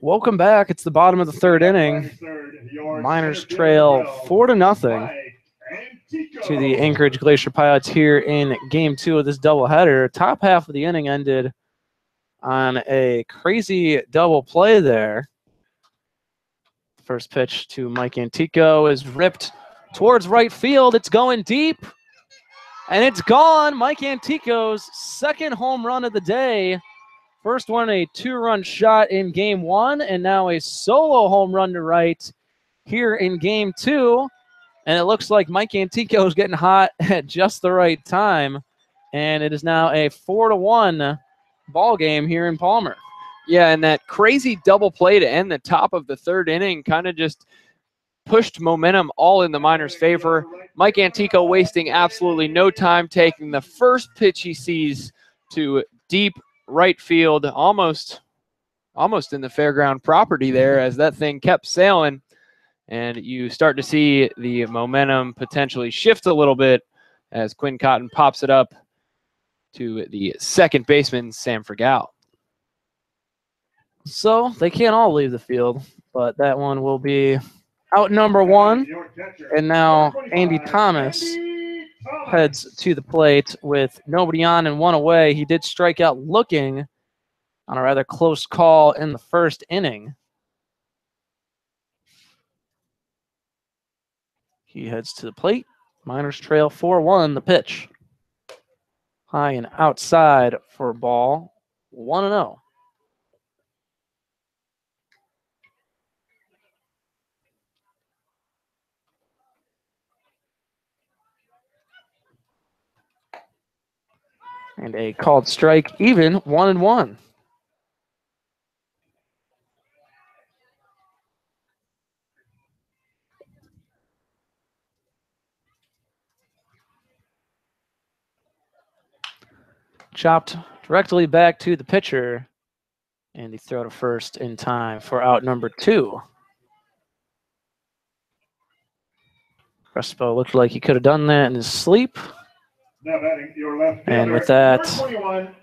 Welcome back. It's the bottom of the third inning. Miners trail 4-0 to the Anchorage Glacier Pilots here in Game 2 of this doubleheader. Top half of the inning ended on a crazy double play there. First pitch to Mike Antico is ripped towards right field. It's going deep, and it's gone. Mike Antico's second home run of the day. First one, a 2-run shot in game 1, and now a solo home run to right here in game 2. And it looks like Mike Antico is getting hot at just the right time. And it is now a 4-1 ball game here in Palmer. Yeah, and that crazy double play to end the top of the 3rd inning kind of just pushed momentum all in the Miners' favor. Mike Antico wasting absolutely no time, taking the first pitch he sees to deep right field, almost in the fairground property there, as that thing kept sailing. And you start to see the momentum potentially shift a little bit as Quinn Cotton pops it up to the second baseman, Sam Fregal. So they can't all leave the field, but that one will be out number 1. And now Andy Thomas heads to the plate with nobody on and 1 away. He did strike out looking on a rather close call in the 1st inning. He heads to the plate. Miners trail 4-1. The pitch. High and outside for ball. 1-0. And a called strike, even 1-1. Chopped directly back to the pitcher. And he throw to first in time for out number 2. Crespo looked like he could have done that in his sleep. And with that,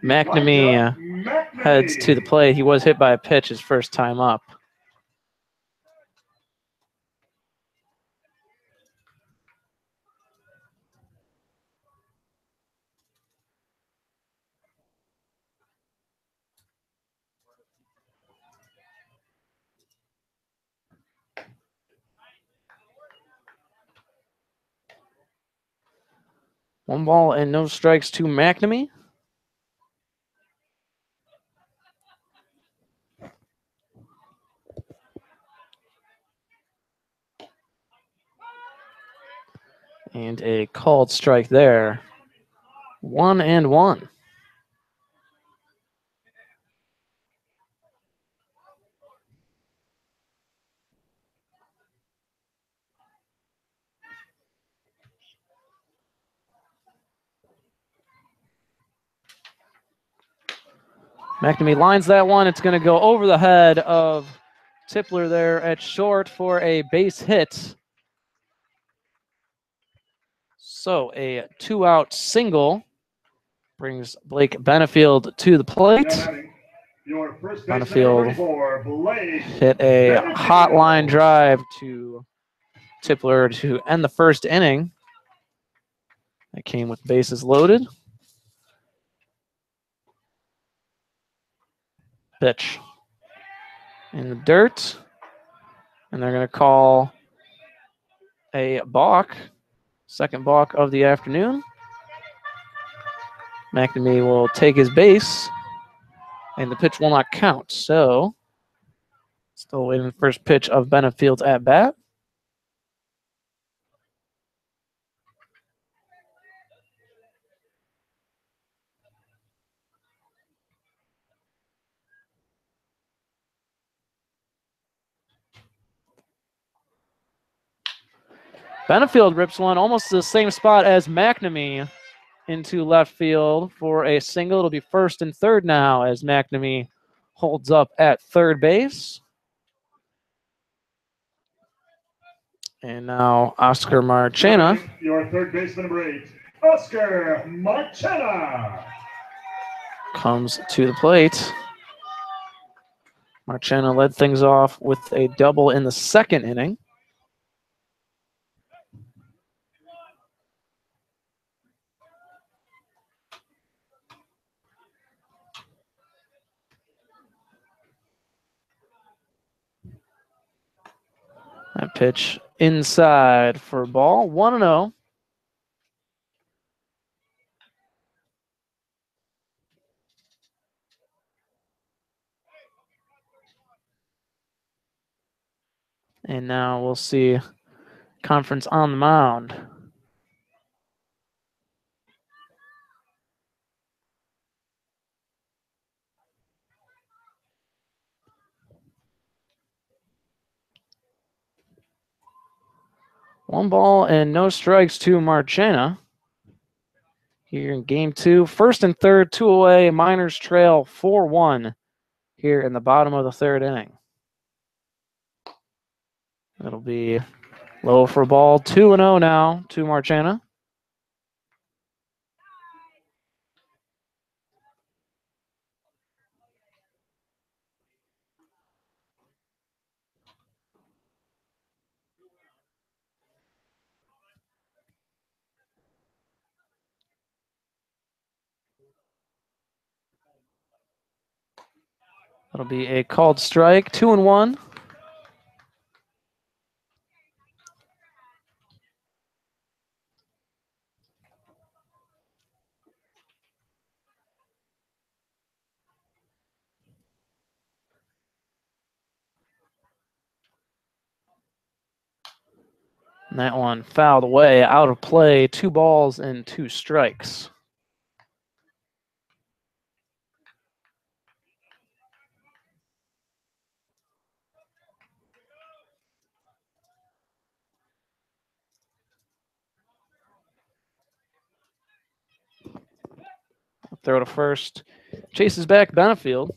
McNamee heads to the plate. He was hit by a pitch his first time up. One ball and no strikes to McNamee. And a called strike there. 1-1. McNamee lines that one. It's going to go over the head of Tipler there at short for a base hit. So a 2-out single brings Blake Benefield to the plate. Benefield hit a hot line drive to Tipler to end the 1st inning. That came with bases loaded. Pitch in the dirt. And they're going to call a balk. Second balk of the afternoon. McNamee will take his base. And the pitch will not count. So, still waiting for the first pitch of Benefield's at bat. Benefield rips one almost to the same spot as McNamee into left field for a single. It'll be 1st and 3rd now as McNamee holds up at 3rd base. And now Oscar Marchena. Your 3rd baseman, number 8, Oscar Marchena, comes to the plate. Marchena led things off with a double in the 2nd inning. That pitch inside for a ball. 1-0. And now we'll see Conference on the mound. One ball and no strikes to Marchena. Here in game 2, first and third, 2 away. Miners trail 4-1 here in the bottom of the 3rd inning. It'll be low for a ball, 2-0 now to Marchena. That'll be a called strike, 2-1. And that one fouled away, out of play, 2 balls and 2 strikes. Throw to first. Chases back Benefield.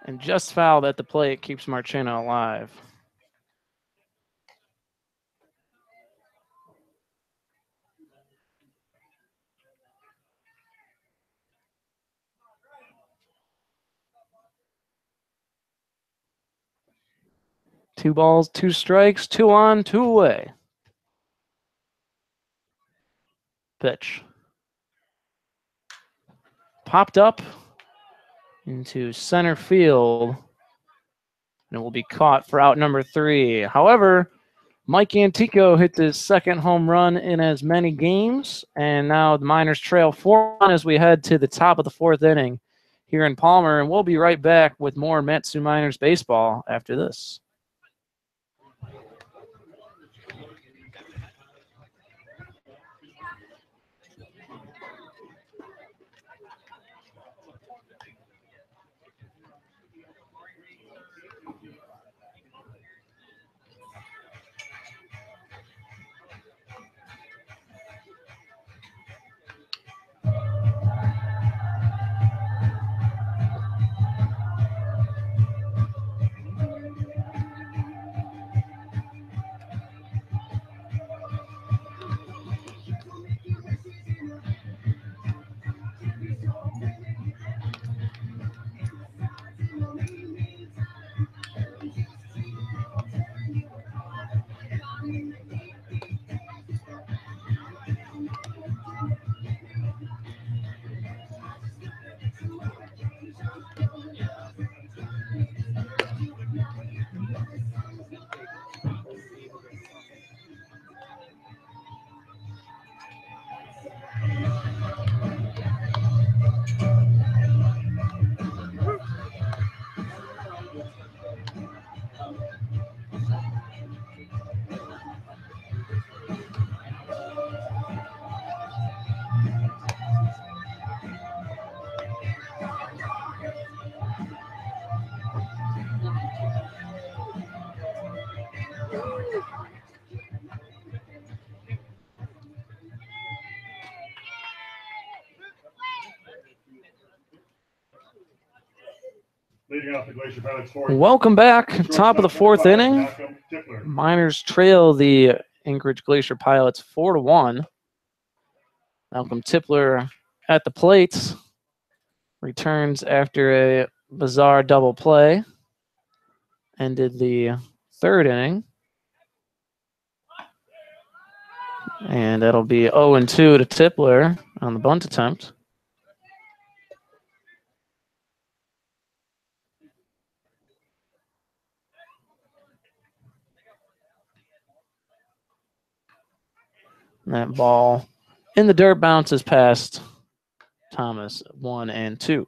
And just fouled at the plate keeps Marchena alive. Two balls, 2 strikes, 2 on, 2 away. Pitch. Popped up into center field. And it will be caught for out number 3. However, Mike Antico hit his 2nd home run in as many games. And now the Miners trail 4-1 as we head to the top of the 4th inning here in Palmer. And we'll be right back with more Matsu Miners baseball after this. Welcome back. Top of the 4th inning. Miners trail the Anchorage Glacier Pilots 4-1. Malcolm Tipler at the plate. Returns after a bizarre double play. Ended the 3rd inning. And that'll be 0-2 to Tipler on the bunt attempt. And that ball in the dirt bounces past Thomas, 1-2.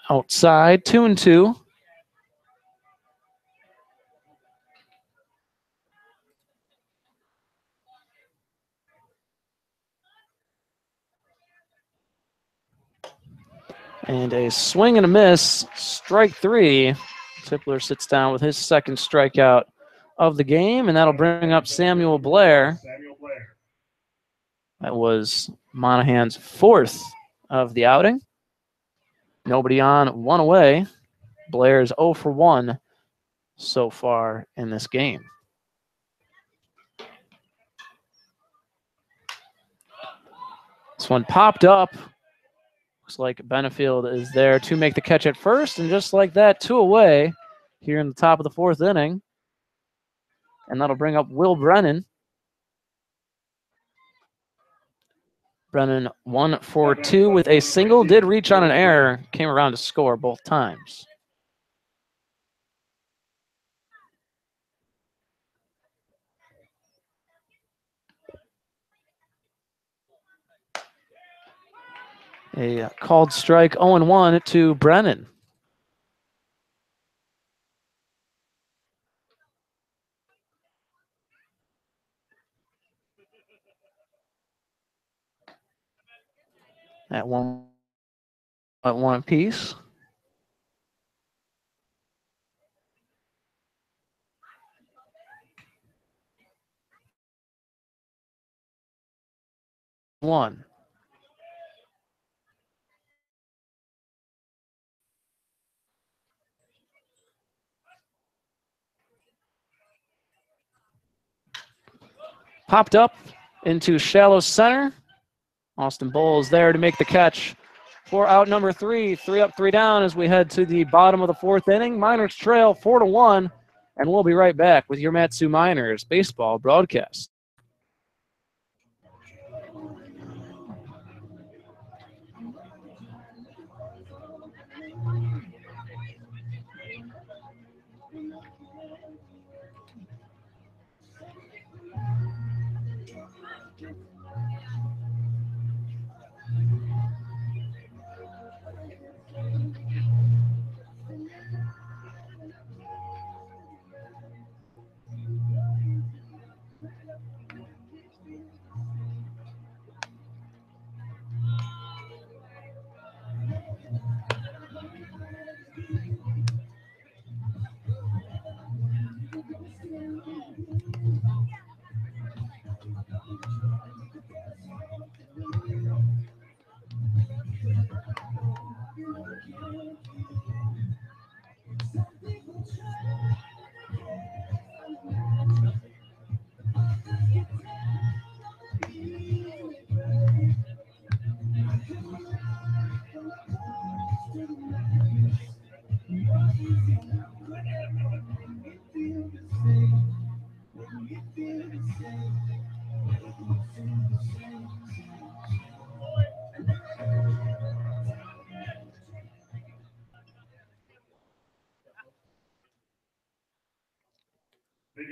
Outside, 2-2. And a swing and a miss, strike 3. Tipler sits down with his second strikeout of the game, and that'll bring up Samuel Blair. That was Monahan's 4th of the outing. Nobody on, 1 away. Blair's 0 for 1 so far in this game. This one popped up. Looks like Benefield is there to make the catch at first, and just like that, 2 away here in the top of the 4th inning. And that'll bring up Will Brennan. Brennan 1 for 2 with a single, did reach on an error, came around to score both times. A called strike 0-1 to Brennan. At one apiece. One. Popped up into shallow center. Austin Bowles there to make the catch for out number 3. 3 up, 3 down as we head to the bottom of the 4th inning. Miners trail 4-1, and we'll be right back with your Matsu Miners baseball broadcast.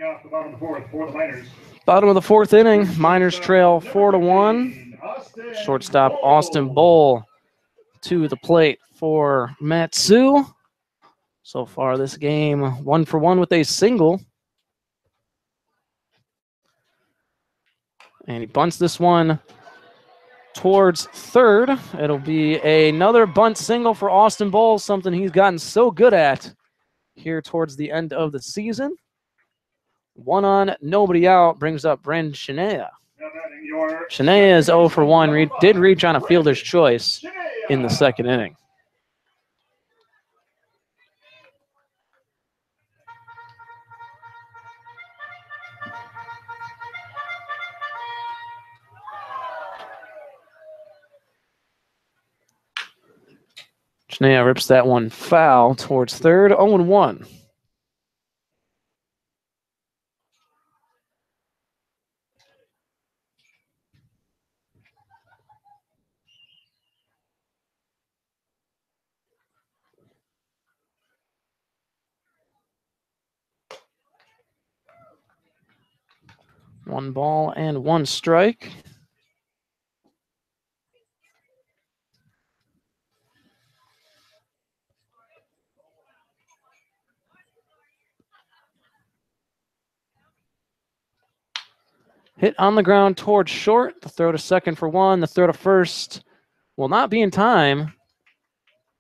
Off the bottom of the 4th for the Miners. Bottom of the 4th inning, Miners trail 4-1. Shortstop Austin Bowl to the plate for Matsu. So far this game, 1 for 1 with a single. And he bunts this one towards third. It'll be another bunt single for Austin Bowl, something he's gotten so good at here towards the end of the season. 1 on, nobody out, brings up Brandon Shania. Shania is 0 for 1, did reach on a fielder's choice in the 2nd inning. Shania rips that one foul towards third, 0-1. One ball and one strike. Hit on the ground towards short. The throw to second for one. The throw to first will not be in time.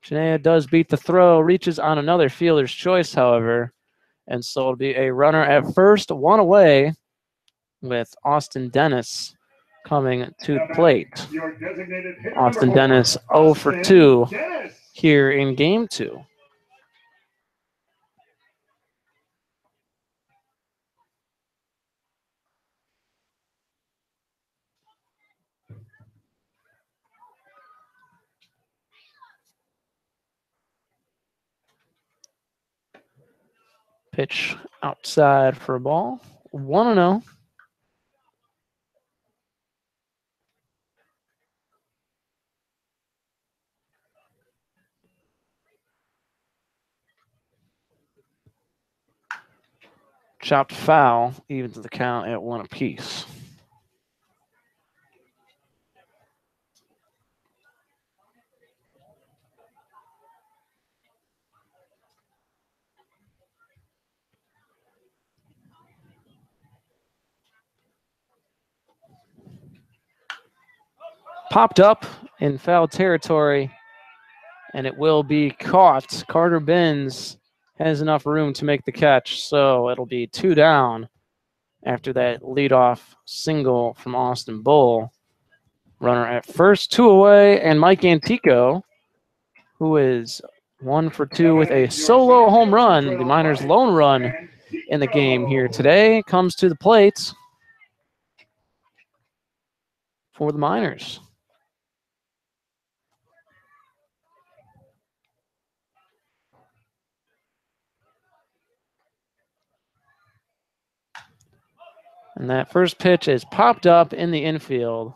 Shania does beat the throw, reaches on another fielder's choice, however. And so it'll be a runner at first, one away, with Austin Dennis coming to the plate. Austin Dennis 0 for 2 here in game 2. Pitch outside for a ball. 1-0. Chopped foul, evens the count at 1 apiece. Popped up in foul territory, and it will be caught. Carter Benz has enough room to make the catch, so it'll be 2 down after that leadoff single from Austin Bull. Runner at first, 2 away, and Mike Antico, who is 1 for 2 with a solo home run, the Miners' lone run in the game here today, comes to the plate for the Miners. And that first pitch is popped up in the infield,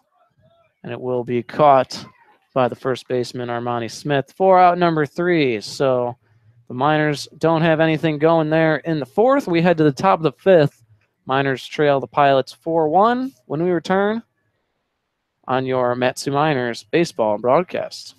and it will be caught by the first baseman, Armani Smith, for out number 3. So the Miners don't have anything going there in the 4th. We head to the top of the 5th. Miners trail the Pilots 4-1 when we return on your Matsu Miners baseball broadcast.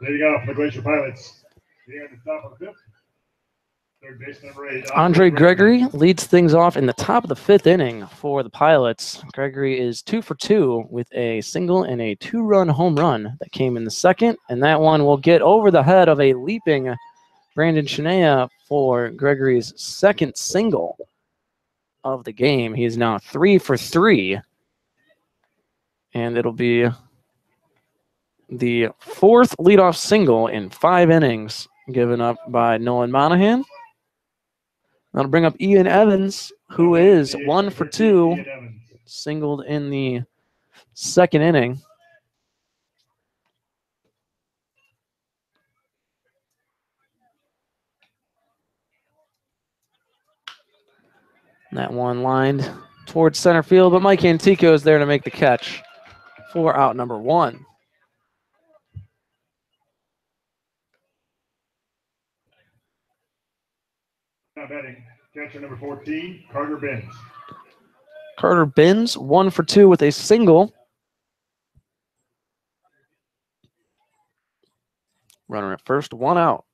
There you go for the Glacier Pilots. Here at the top of the 5th. Third base number 8. Andre Gregory leads things off in the top of the 5th inning for the Pilots. Gregory is 2 for 2 with a single and a 2-run home run that came in the 2nd, and that one will get over the head of a leaping Brandon Shania for Gregory's 2nd single of the game. He is now 3 for 3, and it'll be the 4th leadoff single in 5 innings given up by Nolan Monahan. That'll bring up Ian Evans, who is 1 for 2, Ian Evans. singled in the second inning. That one lined towards center field, but Mike Antico is there to make the catch for out number 1. Now batting, catcher number 14, Carter Benz. Carter Benz, 1 for 2 with a single. Runner at first, 1 out.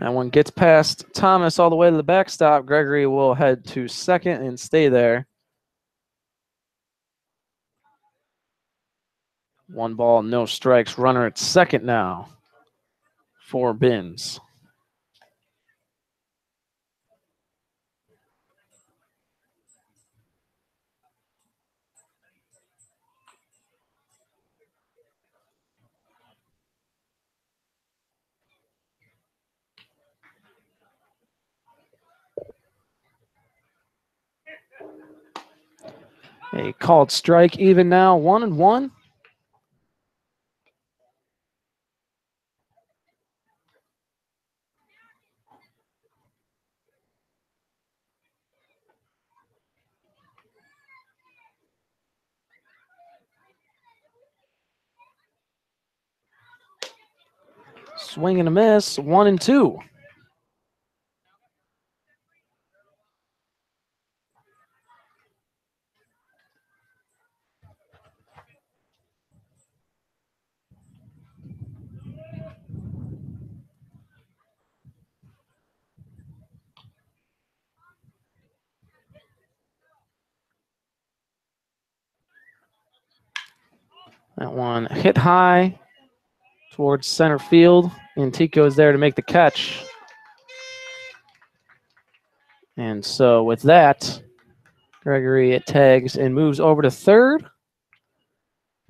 That one gets past Thomas all the way to the backstop. Gregory will head to second and stay there. 1 ball, no strikes. Runner at second now for Benz. A called strike even now, 1-1. Swing and a miss, 1-2. That one hit high towards center field. Antico is there to make the catch. And so with that, Gregory tags and moves over to third.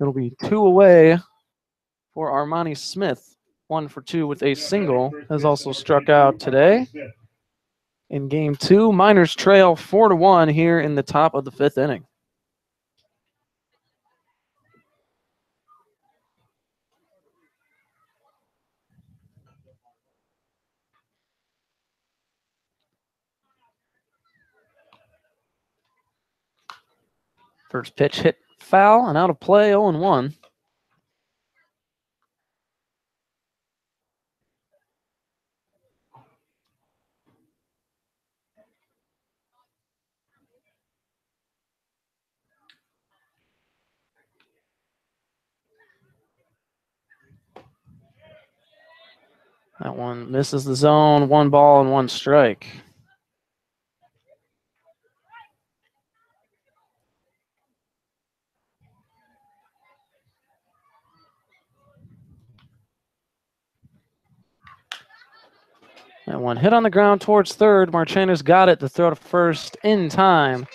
It'll be 2 away for Armani Smith. 1 for 2 with a single. Has also struck out today. In game 2, Miners trail 4-1 here in the top of the 5th inning. First pitch hit foul and out of play, 0-1. That one misses the zone, 1 ball and 1 strike. That one hit on the ground towards third. Marchena's got it to throw to first in time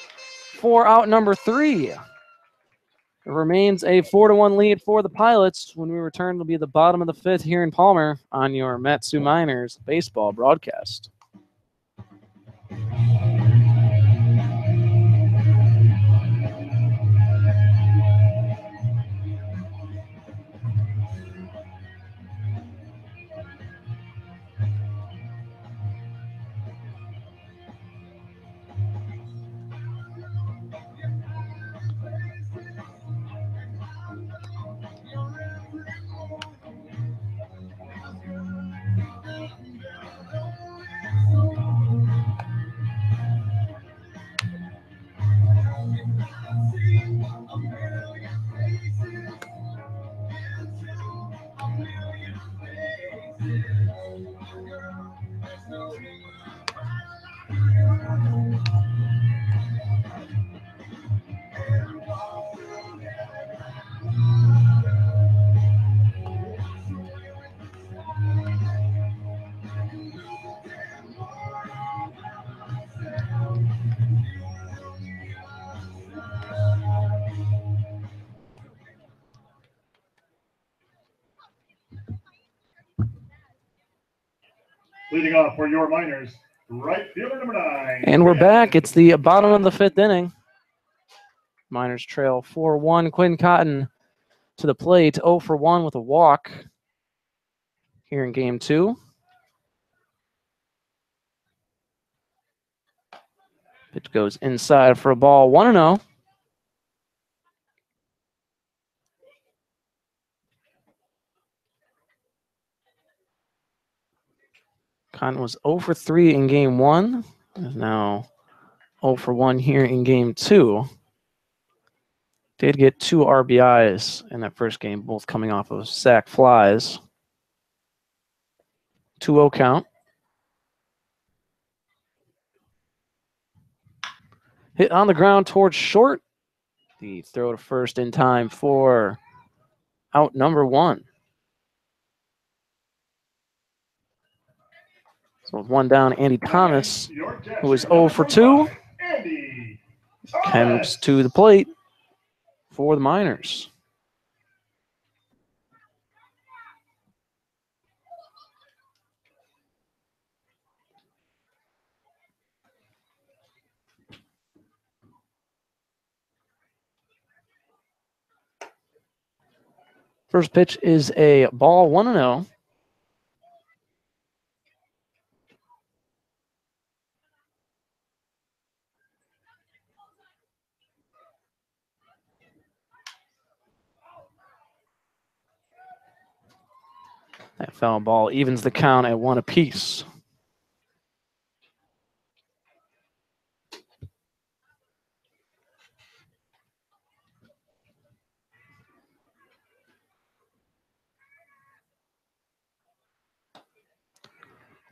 for out number 3. It remains a 4-1 lead for the Pilots. When we return, it'll be the bottom of the 5th here in Palmer on your Matsu Miners baseball broadcast. Leading off for your Miners, right fielder number 9. And we're back. It's the bottom of the 5th inning. Miners trail 4-1. Quinn Cotton to the plate, 0 for 1 with a walk here in game 2. Pitch goes inside for a ball, 1-0. Cotton was 0 for 3 in game 1. Is now 0 for 1 here in game 2. Did get 2 RBIs in that first game, both coming off of sac flies. 2-0 count. Hit on the ground towards short. The throw to first in time for out number 1. So with 1 down, Andy Thomas, who is 0 for 2, comes to the plate for the Miners. First pitch is a ball, 1-0. That foul ball evens the count at 1 apiece.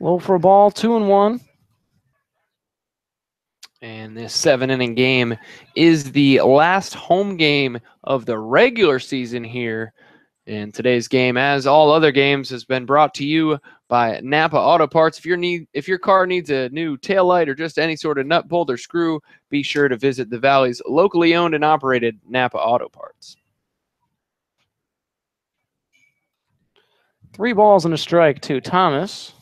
Low for a ball, 2-1. And this 7-inning game is the last home game of the regular season here. And today's game, as all other games, has been brought to you by Napa Auto Parts. If your car needs a new taillight or just any sort of nut, bolt, or screw, be sure to visit the Valley's locally owned and operated Napa Auto Parts. 3 balls and a strike to Thomas.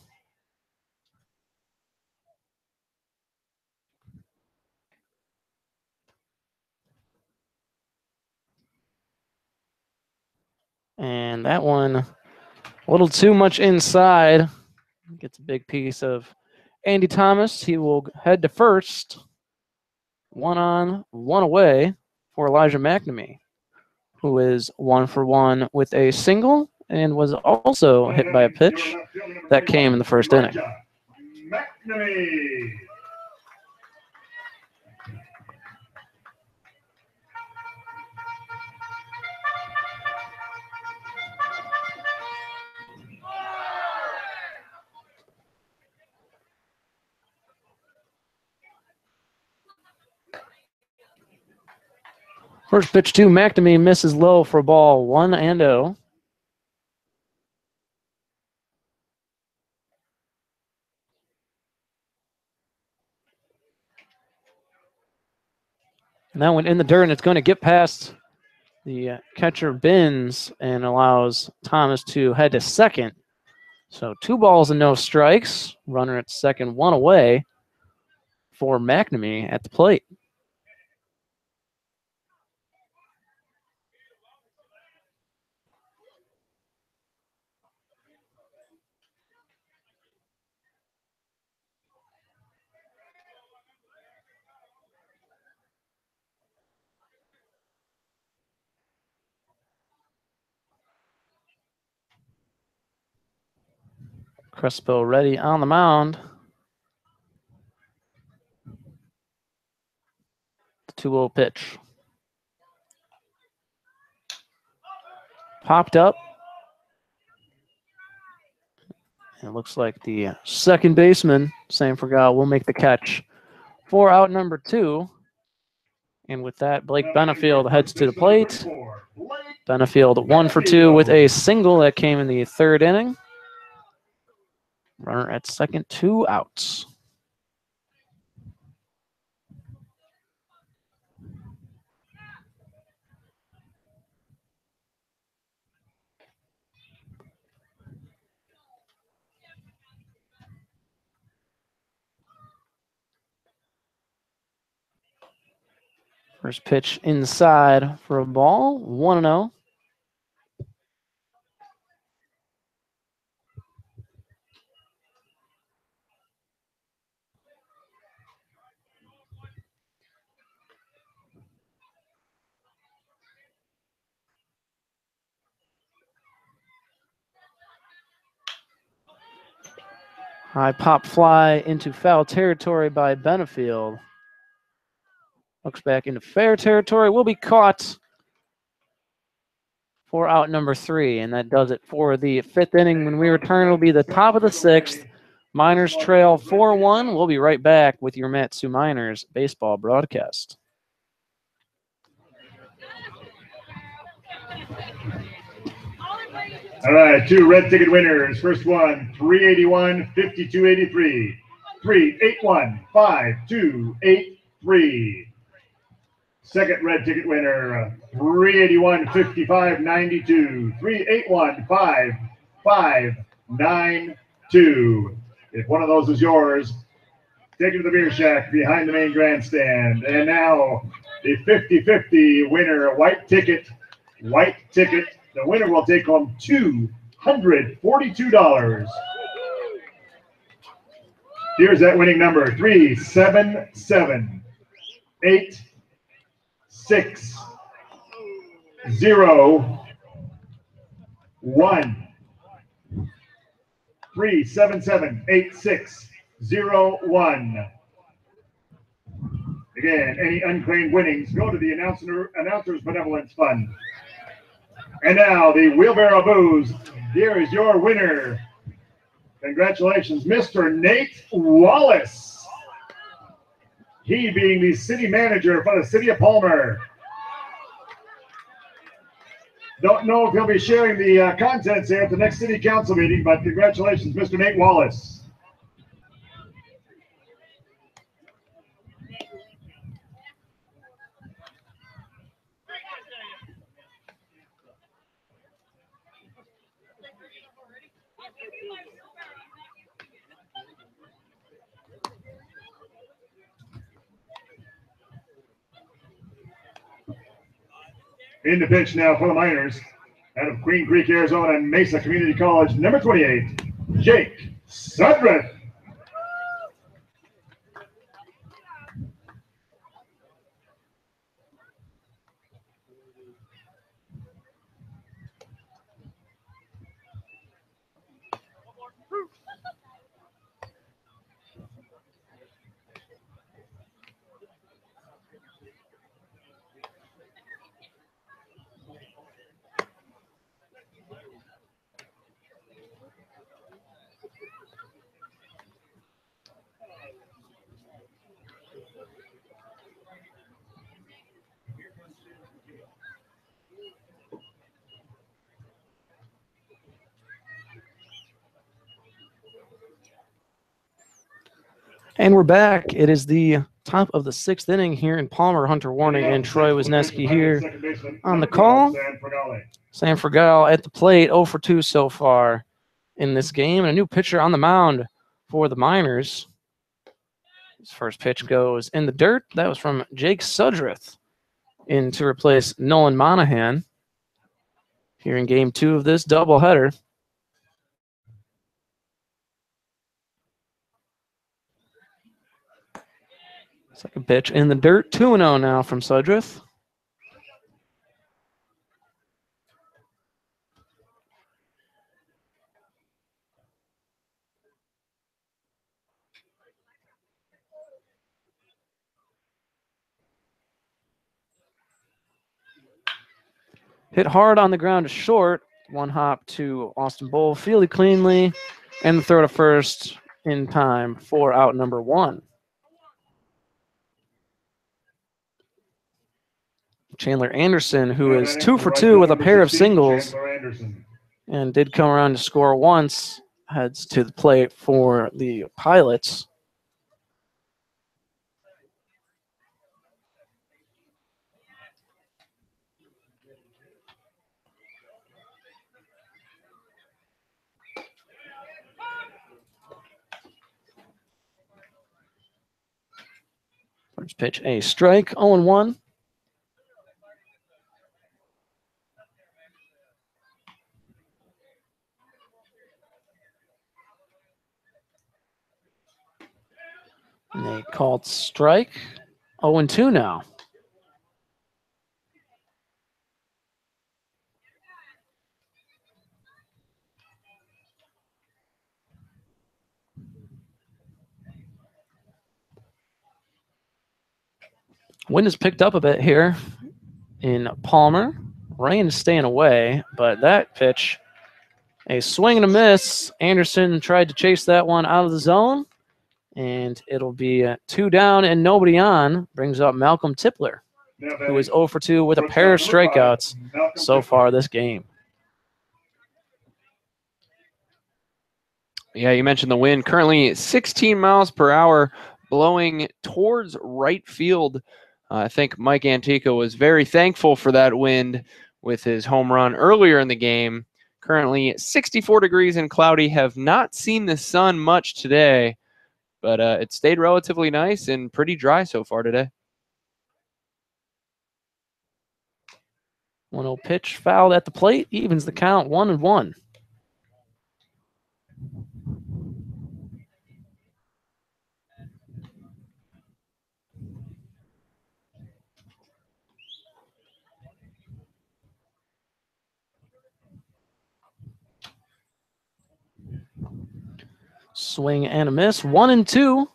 And that one, a little too much inside. Gets a big piece of Andy Thomas. He will head to first. 1 on, 1 away for Elijah McNamee, who is 1 for 1 with a single and was also hit by a pitch that came in the first inning. McNamee. First pitch to McNamee misses low for a ball, 1-0. And that one in the dirt, and it's going to get past the catcher Binns and allows Thomas to head to second. So 2 balls and no strikes. Runner at second, 1 away for McNamee at the plate. Crespo ready on the mound. The 2-0 pitch. Popped up. And it looks like the second baseman, Sam Forgal, will make the catch for out number 2. And with that, Blake Benefield heads to the plate. Benefield 1 for 2 with a single that came in the 3rd inning. Runner at second, 2 outs. First pitch inside for a ball, 1-0. High pop fly into foul territory by Benefield. Looks back into fair territory. Will be caught for out number 3. And that does it for the 5th inning. When we return, it'll be the top of the 6th. Miners trail 4-1. We'll be right back with your Matsu Miners baseball broadcast. All right, 2 red ticket winners. First one, 381, 5283. 381, 5283. Second red ticket winner, 381, 5592. 381, 5592. If one of those is yours, take it to the beer shack behind the main grandstand. And now the 50-50 winner, white ticket. The winner will take home $242. Here's that winning number, 377-860-1. 377-8601. Again, any unclaimed winnings go to the Announcers Benevolence Fund. And now the wheelbarrow booze. Here is your winner. Congratulations, Mr. Nate Wallace. He being the city manager for the city of Palmer. Don't know if he'll be sharing the contents here at the next city council meeting, but congratulations, Mr. Nate Wallace. In the pitch now for the Miners, out of Queen Creek, Arizona, and Mesa Community College, number 28, Jake Sudreth. And we're back. It is the top of the 6th inning here in Palmer. Hunter Warning and Troy Wisniewski here on the call. Sam Fergal at the plate, 0 for 2 so far in this game. And a new pitcher on the mound for the Miners. His first pitch goes in the dirt. That was from Jake Sudreth in to replace Nolan Monahan here in game 2 of this doubleheader. Second pitch in the dirt, 2-0 now from Sudreth. Hit hard on the ground to short. One hop to Austin Bull, fielded cleanly, and the throw to first in time for out number 1. Chandler Anderson, who is 2 for 2 with a pair of singles and did come around to score once, heads to the plate for the Pilots. First pitch, a strike, 0-1. And they called strike. 0-2 now. Wind has picked up a bit here in Palmer. Rain is staying away, but that pitch, a swing and a miss. Anderson tried to chase that one out of the zone, and it'll be 2 down and nobody on. Brings up Malcolm Tipler, who is 0 for 2 with a pair of strikeouts so far this game. Yeah, you mentioned the wind. Currently 16 miles per hour, blowing towards right field. I think Mike Antica was very thankful for that wind with his home run earlier in the game. Currently 64 degrees and cloudy. Have not seen the sun much today, but it stayed relatively nice and pretty dry so far today. 1-0 pitch fouled at the plate, evens the count 1-1. Swing and a miss, 1-2.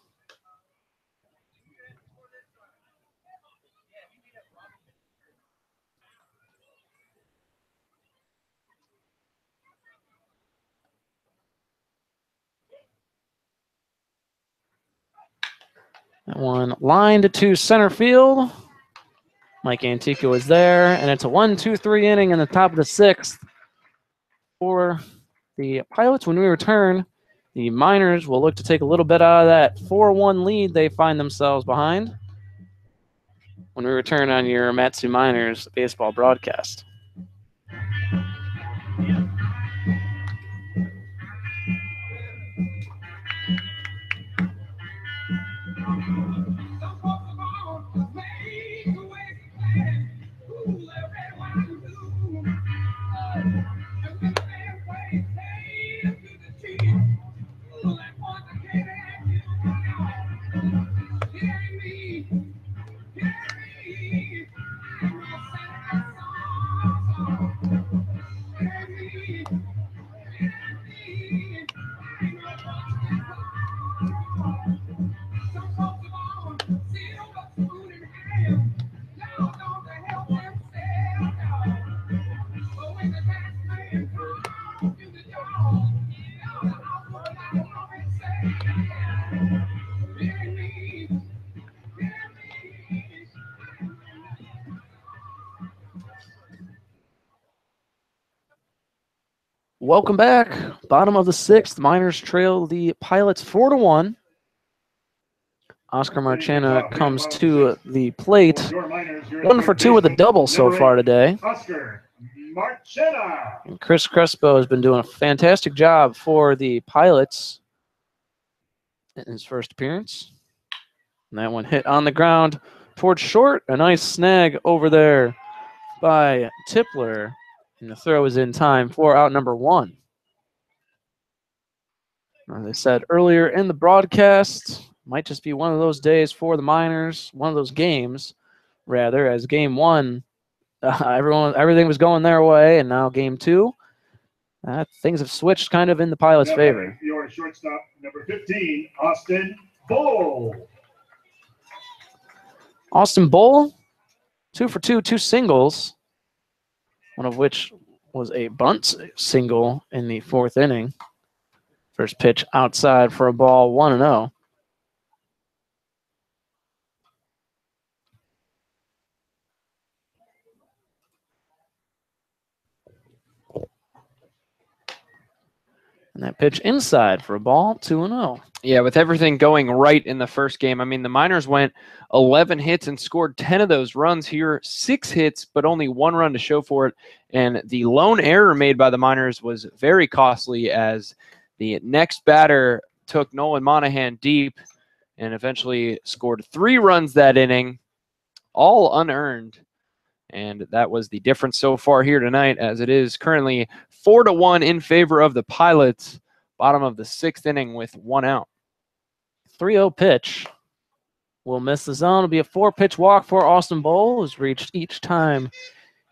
That one lined to center field. Mike Antica was there, and it's a 1-2-3 inning in the top of the 6th for the Pilots. When we return, the Miners will look to take a little bit out of that 4-1 lead they find themselves behind when we return on your Matsu Miners baseball broadcast. Welcome back. Bottom of the 6th. Miners trail the Pilots 4-1. Oscar Marchena comes to the plate. 1 for 2 with a double so far today. Oscar Marchena. And Chris Crespo has been doing a fantastic job for the Pilots in his first appearance. And that one hit on the ground towards short. A nice snag over there by Tipler. And the throw is in time for out number 1. As I said earlier in the broadcast, might just be one of those days for the Miners, one of those games, rather, as game 1, everything was going their way, and now game 2, things have switched kind of in the Pilots' favor. Your shortstop, number 15, Austin Bull. Austin Bull, 2 for 2, 2 singles, one of which was a bunt single in the 4th inning. First pitch outside for a ball, 1-0. And that pitch inside for a ball, 2-0. Yeah, with everything going right in the first game. I mean, the Miners went 11 hits and scored 10 of those runs here. 6 hits, but only 1 run to show for it. And the lone error made by the Miners was very costly, as the next batter took Nolan Monahan deep and eventually scored 3 runs that inning, all unearned. And that was the difference so far here tonight, as it is currently 4-1 in favor of the Pilots. Bottom of the 6th inning with 1 out. 3-0 pitch. will miss the zone. It'll be a 4-pitch walk for Austin Bowl, who's reached each time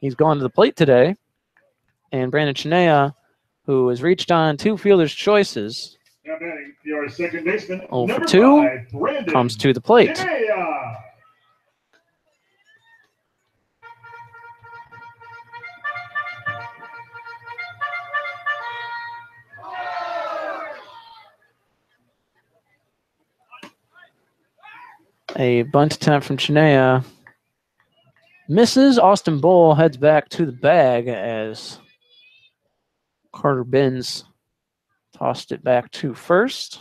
he's gone to the plate today. And Brandon Chinea, who has reached on 2 fielders' choices. Now batting, your second baseman, 0 for number 2, 5, Brandon comes to the plate. Chinea. A bunt attempt from Chinea. Misses. Austin Bowl heads back to the bag as Carter Binns tossed it back to first.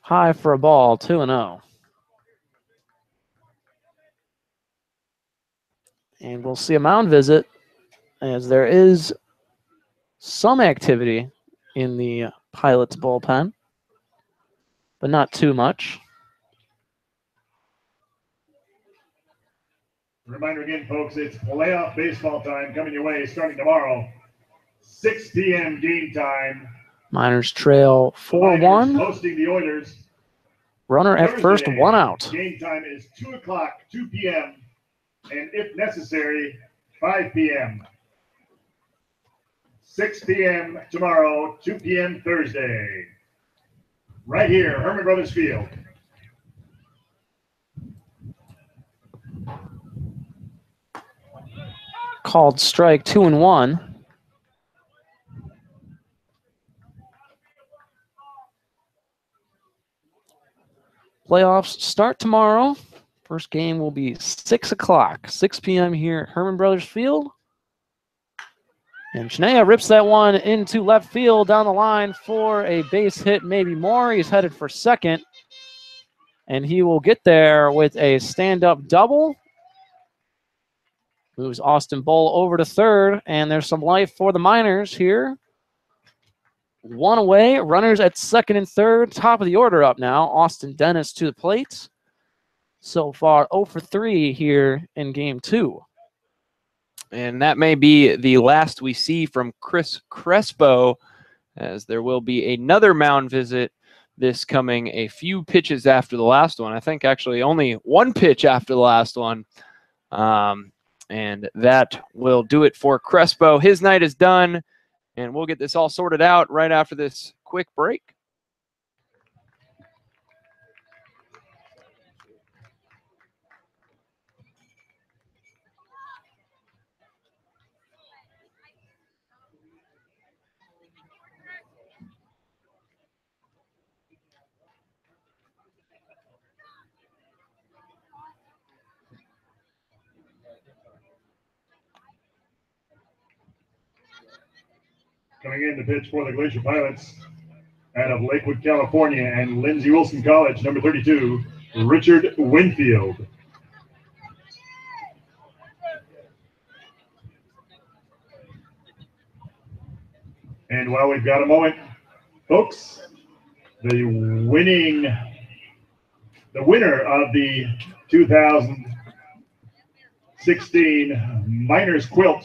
High for a ball, 2-0. And we'll see a mound visit as there is some activity in the Pilots bullpen, but not too much. Reminder again, folks, it's playoff baseball time coming your way starting tomorrow. 6 p.m. game time. Miners trail 4-1. Hosting the Oilers. Runner at Thursday, first, 1 out. Game time is 2 o'clock, 2 p.m. And if necessary, 5 p.m. 6 p.m. tomorrow, 2 p.m. Thursday. Right here, Herman Brothers Field. Called strike, 2-1. Playoffs start tomorrow. First game will be 6 o'clock, 6 p.m. here at Herman Brothers Field. And Chinea rips that one into left field down the line for a base hit, maybe more. He's headed for second. And he will get there with a stand-up double. Moves Austin Bowl over to third, and there's some life for the Miners here. 1 away, runners at second and third. Top of the order up now. Austin Dennis to the plate. So far, 0 for 3 here in game 2. And that may be the last we see from Chris Crespo, as there will be another mound visit, this coming a few pitches after the last one. I think actually only 1 pitch after the last one. And that will do it for Crespo. His night is done, and we'll get this all sorted out right after this quick break. Coming in to pitch for the Glacier Pilots out of Lakewood, California, and Lindsey Wilson College, number 32, Richard Winfield. And while we've got a moment, folks, the winner of the 2016 Miners Quilt.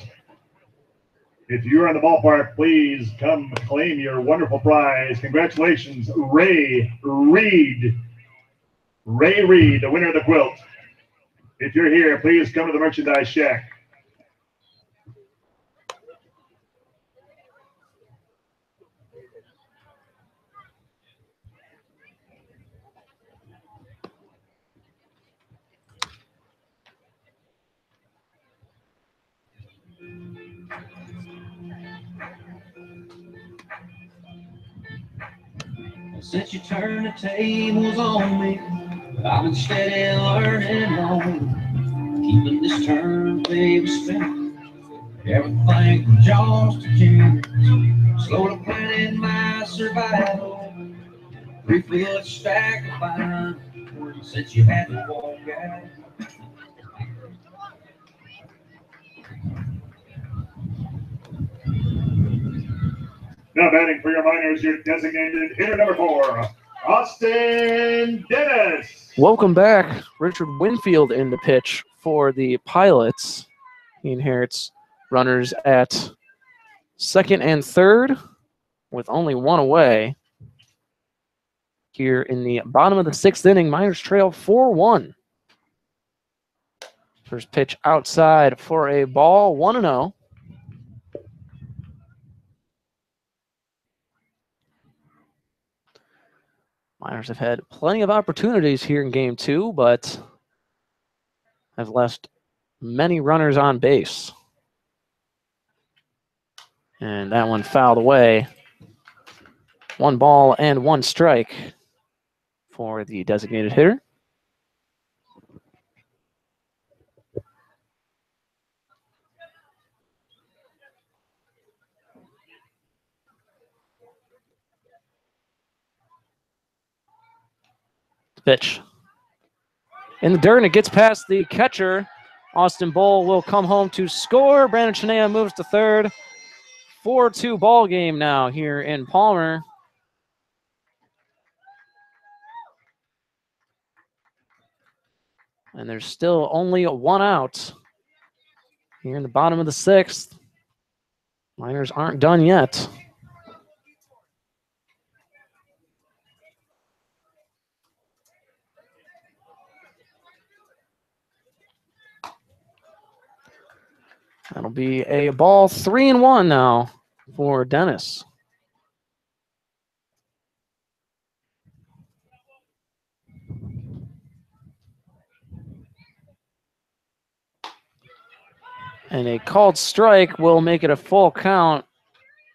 If you're in the ballpark, please come claim your wonderful prize. Congratulations, Ray Reed. Ray Reed, the winner of the quilt. If you're here, please come to the merchandise shack. Since you turned the tables on me, I've been steady learning on keeping this turntable spinning. Everything from jaws to tunes, slowly planning my survival. 3-foot stack of fine since you had to walk out. Now batting for your Miners, your designated hitter number 4, Austin Dennis. Welcome back. Richard Winfield in the pitch for the Pilots. He inherits runners at second and third with only one away. Here in the bottom of the sixth inning, Miners trail 4-1. First pitch outside for a ball, 1-0. Miners have had plenty of opportunities here in game two, but have left many runners on base. And that one fouled away. 1 ball and 1 strike for the designated hitter. Pitch in the dirt, and it gets past the catcher. Austin Bowl will come home to score. Brandon Chinea moves to third. 4-2 ball game now here in Palmer. And there's still only 1 out here in the bottom of the sixth. Miners aren't done yet. That'll be a ball, 3-1 now for Dennis. And a called strike will make it a full count.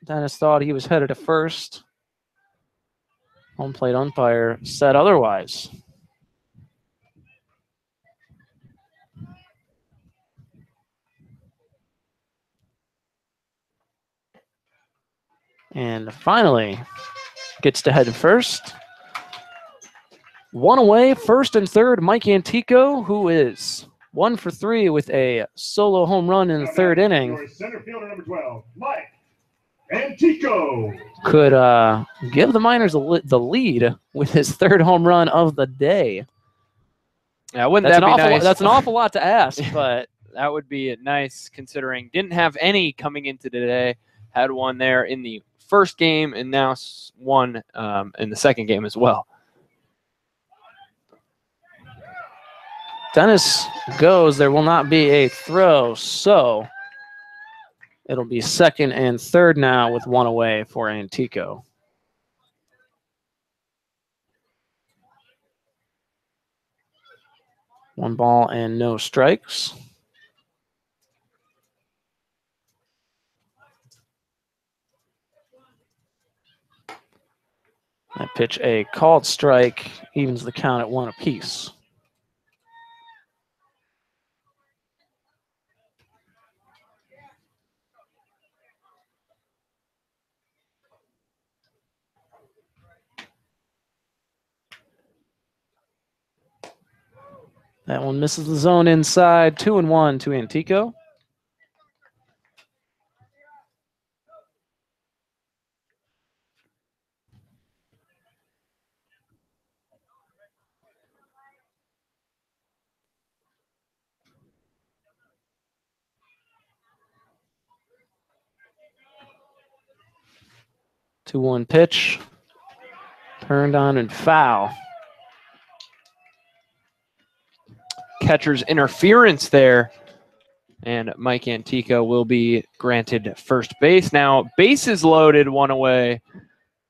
Dennis thought he was headed to first. Home plate umpire said otherwise. And finally gets to head to first. 1 away, first and third, Mike Antico, who is 1 for 3 with a solo home run in the third inning. Your center fielder number 12, Mike Antico. Could give the Miners the lead with his third home run of the day. Yeah, wouldn't that be nice? That's an awful lot to ask, but that would be nice considering didn't have any coming into today. Had one there in the first game and now one in the second game as well. Dennis goes. There will not be a throw, so it'll be second and third now with 1 away for Antico. One ball and no strikes. That pitch, a called strike, evens the count at 1 apiece. That one misses the zone inside. 2-1 to Antico. Two 1 pitch. Turned on and foul. Catcher's interference there. And Mike Antico will be granted first base. Now, bases loaded, 1 away.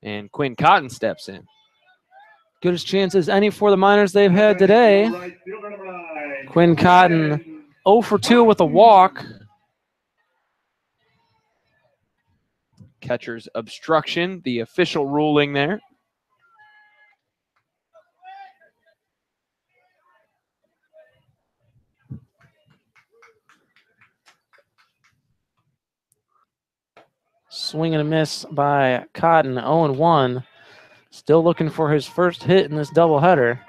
And Quinn Cotton steps in. Good as chance as any for the Miners they've had today. Quinn Cotton 0 for 2 with a walk. Catcher's obstruction, the official ruling there. Swing and a miss by Cotton, 0-1. Still looking for his first hit in this doubleheader.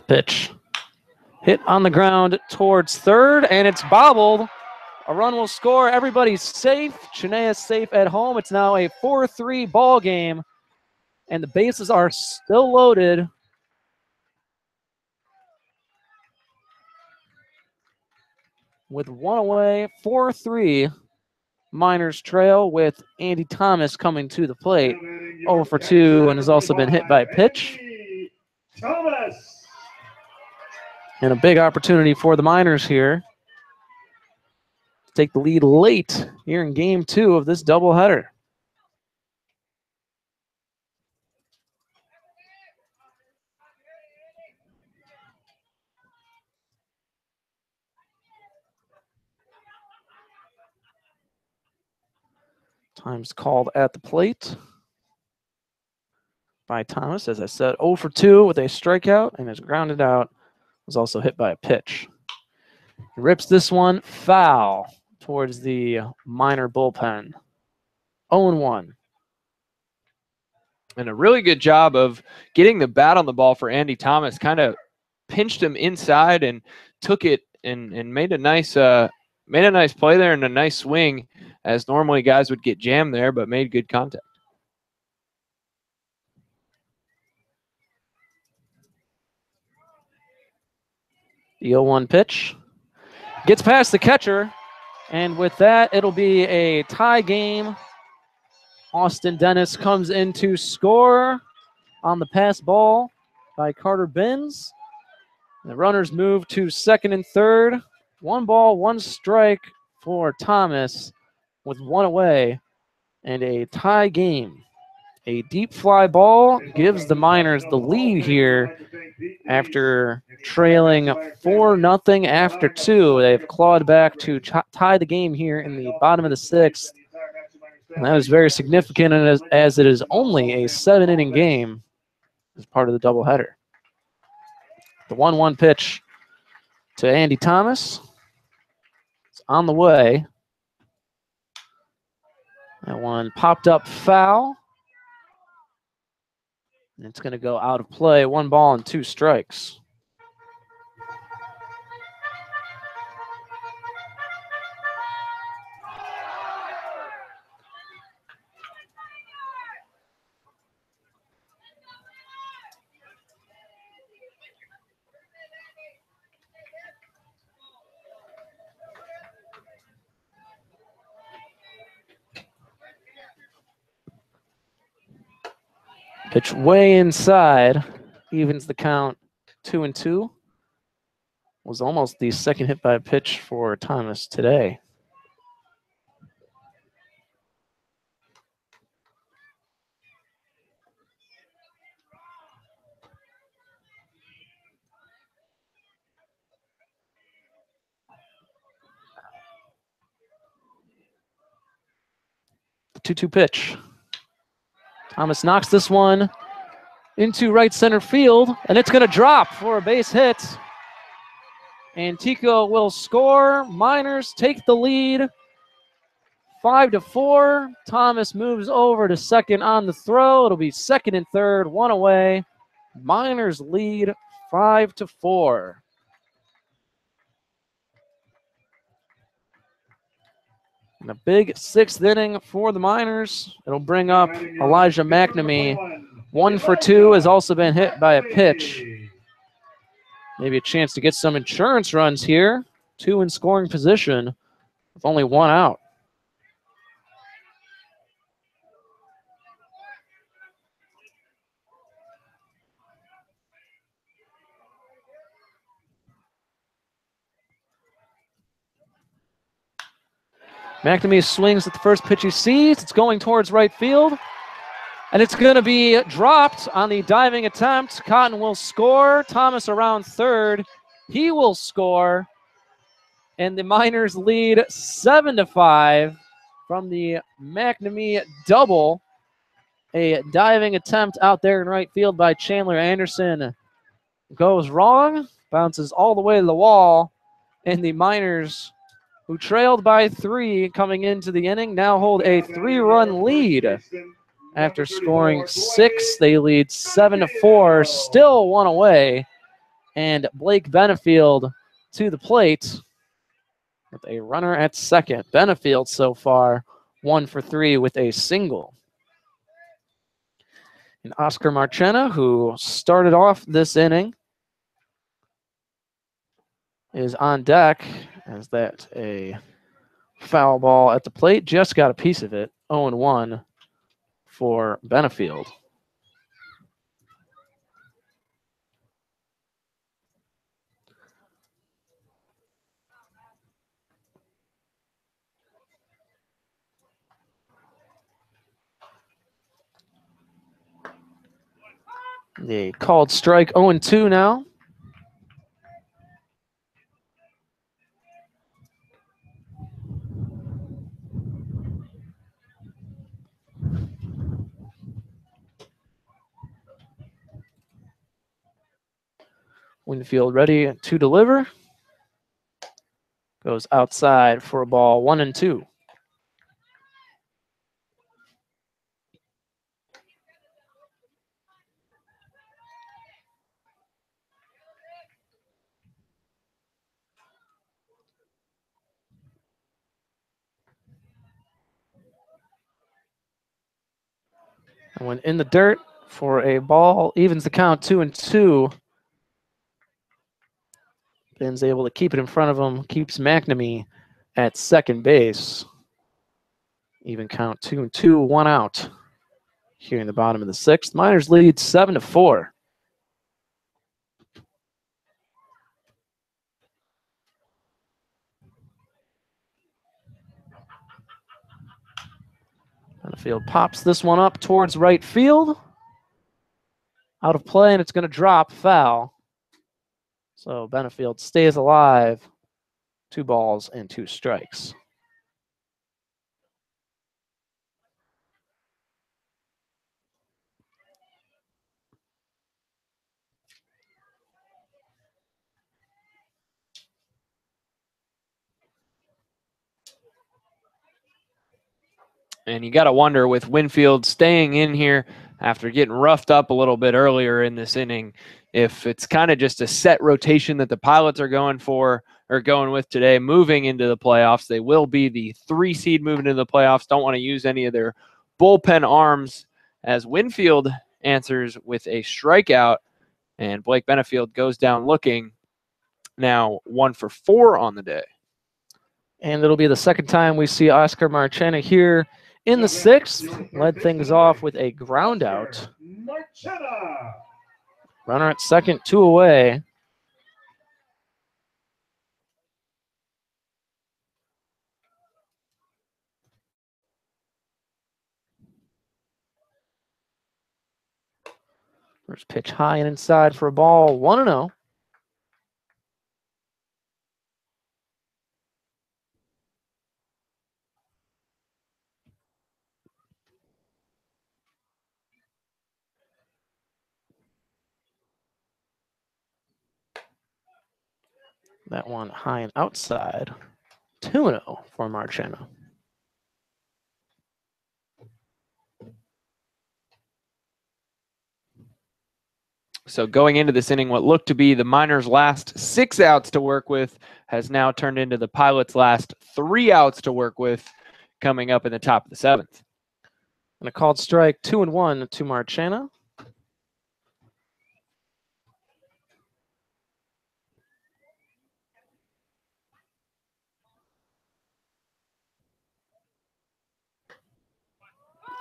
Pitch. Hit on the ground towards third, and it's bobbled. A run will score. Everybody's safe. Chinea is safe at home. It's now a 4-3 ball game, and the bases are still loaded. With one away, 4-3. Miners trail with Andy Thomas coming to the plate. 0 for 2 and has also been hit by a pitch. Thomas. And a big opportunity for the Miners here to take the lead late here in game 2 of this doubleheader. Time's called at the plate by Thomas. As I said, 0 for 2 with a strikeout and is grounded out. Was also hit by a pitch. He rips this one foul towards the Miner bullpen. 0-1. And a really good job of getting the bat on the ball for Andy Thomas. Kind of pinched him inside and took it and made a nice play there and a nice swing, as normally guys would get jammed there, but made good contact. The 0-1 pitch gets past the catcher, and with that, it'll be a tie game. Austin Dennis comes in to score on the pass ball by Carter Binns. The runners move to second and third. 1 ball, 1 strike for Thomas with 1 away, and a tie game. A deep fly ball gives the Miners the lead here after trailing 4-0 after 2. They've clawed back to tie the game here in the bottom of the 6th. And that is very significant as it is only a 7-inning game as part of the doubleheader. The 1-1 pitch to Andy Thomas. It's on the way. That one popped up foul. And it's going to go out of play. 1 ball and 2 strikes. Pitch way inside, evens the count 2-2. Was almost the second hit by a pitch for Thomas today. The 2-2 pitch. Thomas knocks this one into right center field, and it's going to drop for a base hit. And Tico will score. Miners take the lead, 5-4. Thomas moves over to second on the throw. It'll be second and third, 1 away. Miners lead 5-4. And a big 6th inning for the Miners. It'll bring up Elijah McNamee. 1 for 2 has also been hit by a pitch. Maybe a chance to get some insurance runs here. 2 in scoring position with only 1 out. McNamee swings at the first pitch he sees. It's going towards right field. And it's going to be dropped on the diving attempt. Cotton will score. Thomas around third. He will score. And the Miners lead 7-5 from the McNamee double. A diving attempt out there in right field by Chandler Anderson goes wrong. Bounces all the way to the wall. And the Miners, who trailed by 3 coming into the inning, now hold a 3-run lead. After scoring 6, they lead 7-4, still 1 away. And Blake Benefield to the plate with a runner at second. Benefield so far 1 for 3 with a single. And Oscar Marchena, who started off this inning, is on deck as that a foul ball at the plate. Just got a piece of it. 0-1 for Benefield. The called strike 0-2 now. Winfield ready to deliver. Goes outside for a ball 1-2. And when in the dirt for a ball, evens the count 2-2. Ben's able to keep it in front of him, keeps McNamee at second base. Even count 2-2, 1 out. Here in the bottom of the sixth, Miners lead 7-4. Benefield pops this one up towards right field. Out of play, and it's going to drop foul. So Benefield stays alive. 2 balls and 2 strikes. And you got to wonder, with Winfield staying in here after getting roughed up a little bit earlier in this inning, if it's kind of just a set rotation that the Pilots are going for or going with today, moving into the playoffs. They will be the 3 seed moving into the playoffs. Don't want to use any of their bullpen arms, as Winfield answers with a strikeout, and Blake Benefield goes down looking. Now 1 for 4 on the day. And it'll be the second time we see Oscar Marchena here in the sixth. Led things off with a ground out. Runner at second, 2 away. First pitch high and inside for a ball, 1-0. That one high and outside, 2-0 for Marchena. So going into this inning, what looked to be the Miners' last 6 outs to work with has now turned into the Pilots' last 3 outs to work with, coming up in the top of the 7th. And a called strike, 2-1 to Marchena.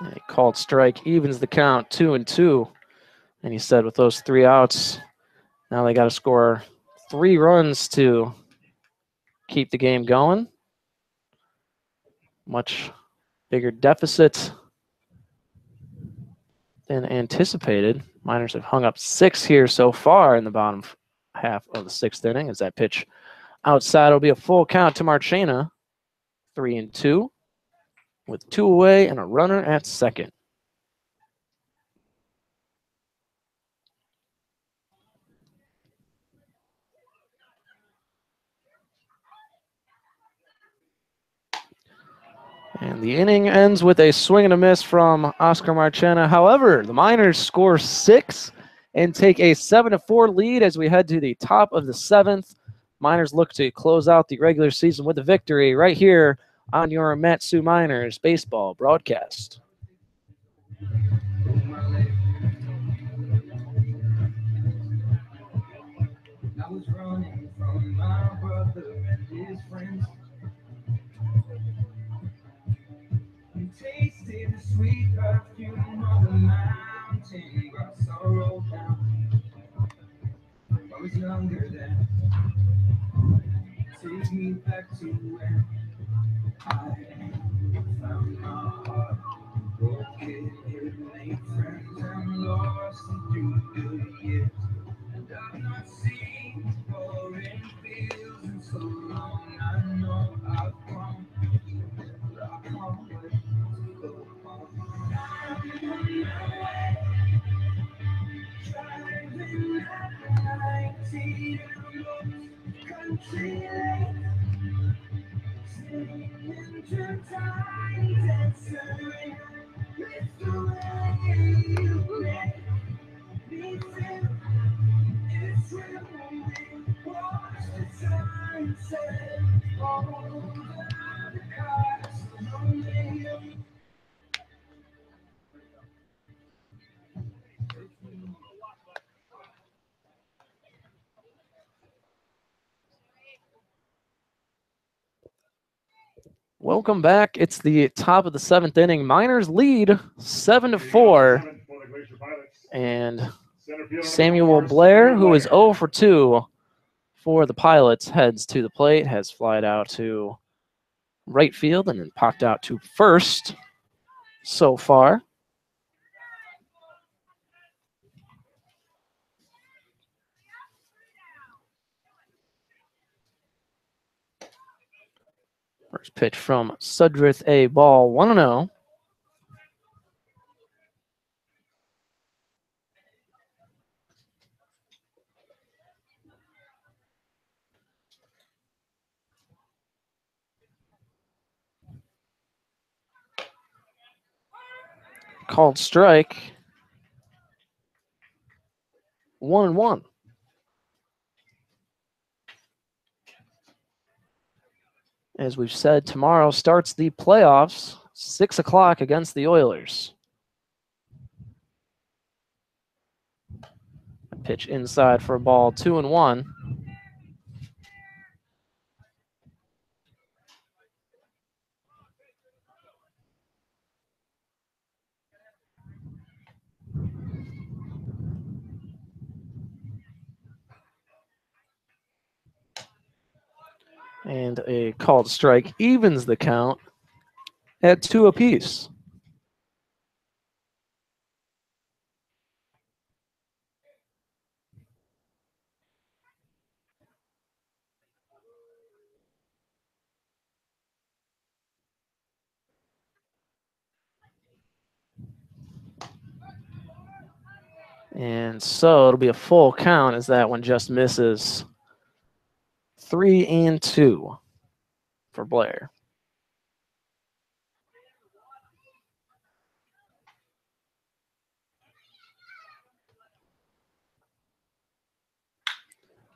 And a called strike evens the count, 2-2. And he said with those 3 outs, now they got to score 3 runs to keep the game going. Much bigger deficit than anticipated. Miners have hung up 6 here so far in the bottom half of the 6th inning. As that pitch outside will be a full count to Marchena. 3-2 with 2 away and a runner at second. And the inning ends with a swing and a miss from Oscar Marchena. However, the Miners score 6 and take a 7-4 lead as we head to the top of the 7th. Miners look to close out the regular season with a victory right here on your Matsu Miners baseball broadcast. I was running from my brother and his friends. And tasted the sweet perfume of the mountain grass I rolled down. I was younger then. Take me back to when I found my heart. Broke it, made friends and lost them through the years. And I've not seen foreign fields in so long. I know I've come a long way to go home. I'm on my way, driving at 19 country lane. Singing to time dancing with the way you make me feel. It's real when we watch the sunset over the cars lonely. Welcome back. It's the top of the 7th inning. Miners lead 7-4. And Samuel Blair, who is 0 for 2 for the Pilots, heads to the plate, has flied out to right field and then popped out to first so far. First pitch from Sudrith, a ball, 1-0. Called strike. 1-1. As we've said, tomorrow starts the playoffs, 6 o'clock against the Oilers. Pitch inside for a ball, 2-1. And a called strike evens the count at 2 apiece. And so it'll be a full count as that one just misses. 3-2 for Blair.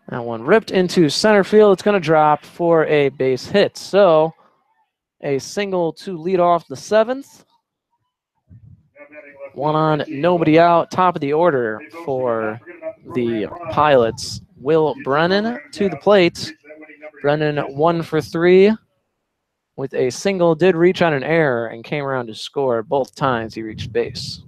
That one ripped into center field. It's going to drop for a base hit. So a single to lead off the 7th. One on, nobody out. Top of the order for the Pilots. Will Brennan to the plate. Brennan 1 for 3 with a single. Did reach on an error and came around to score. Both times he reached base.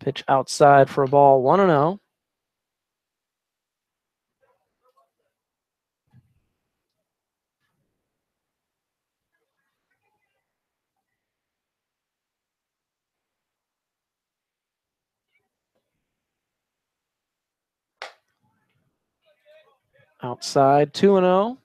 Pitch outside for a ball, 1-0. Outside, 2-0. All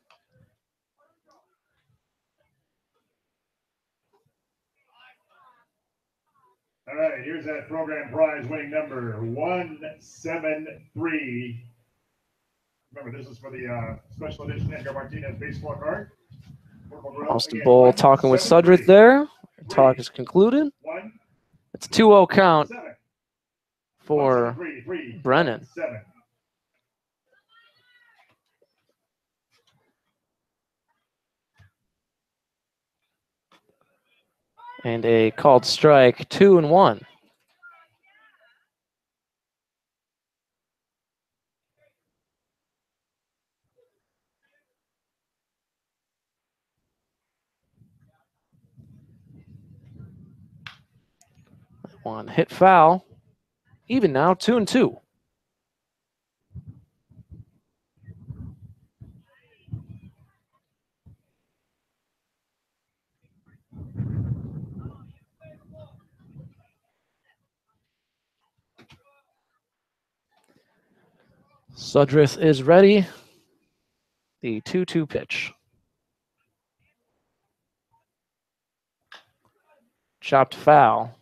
right, here's that program prize winning number 173. Remember, this is for the special edition Edgar Martinez baseball card. Austin Bull talking with Sudrith there. Talk is concluded. It's 2-0 count for Brennan. And a called strike, 2-1. One hit foul. Even now, 2-2. Sudrith is ready. The 2-2 pitch. Chopped foul.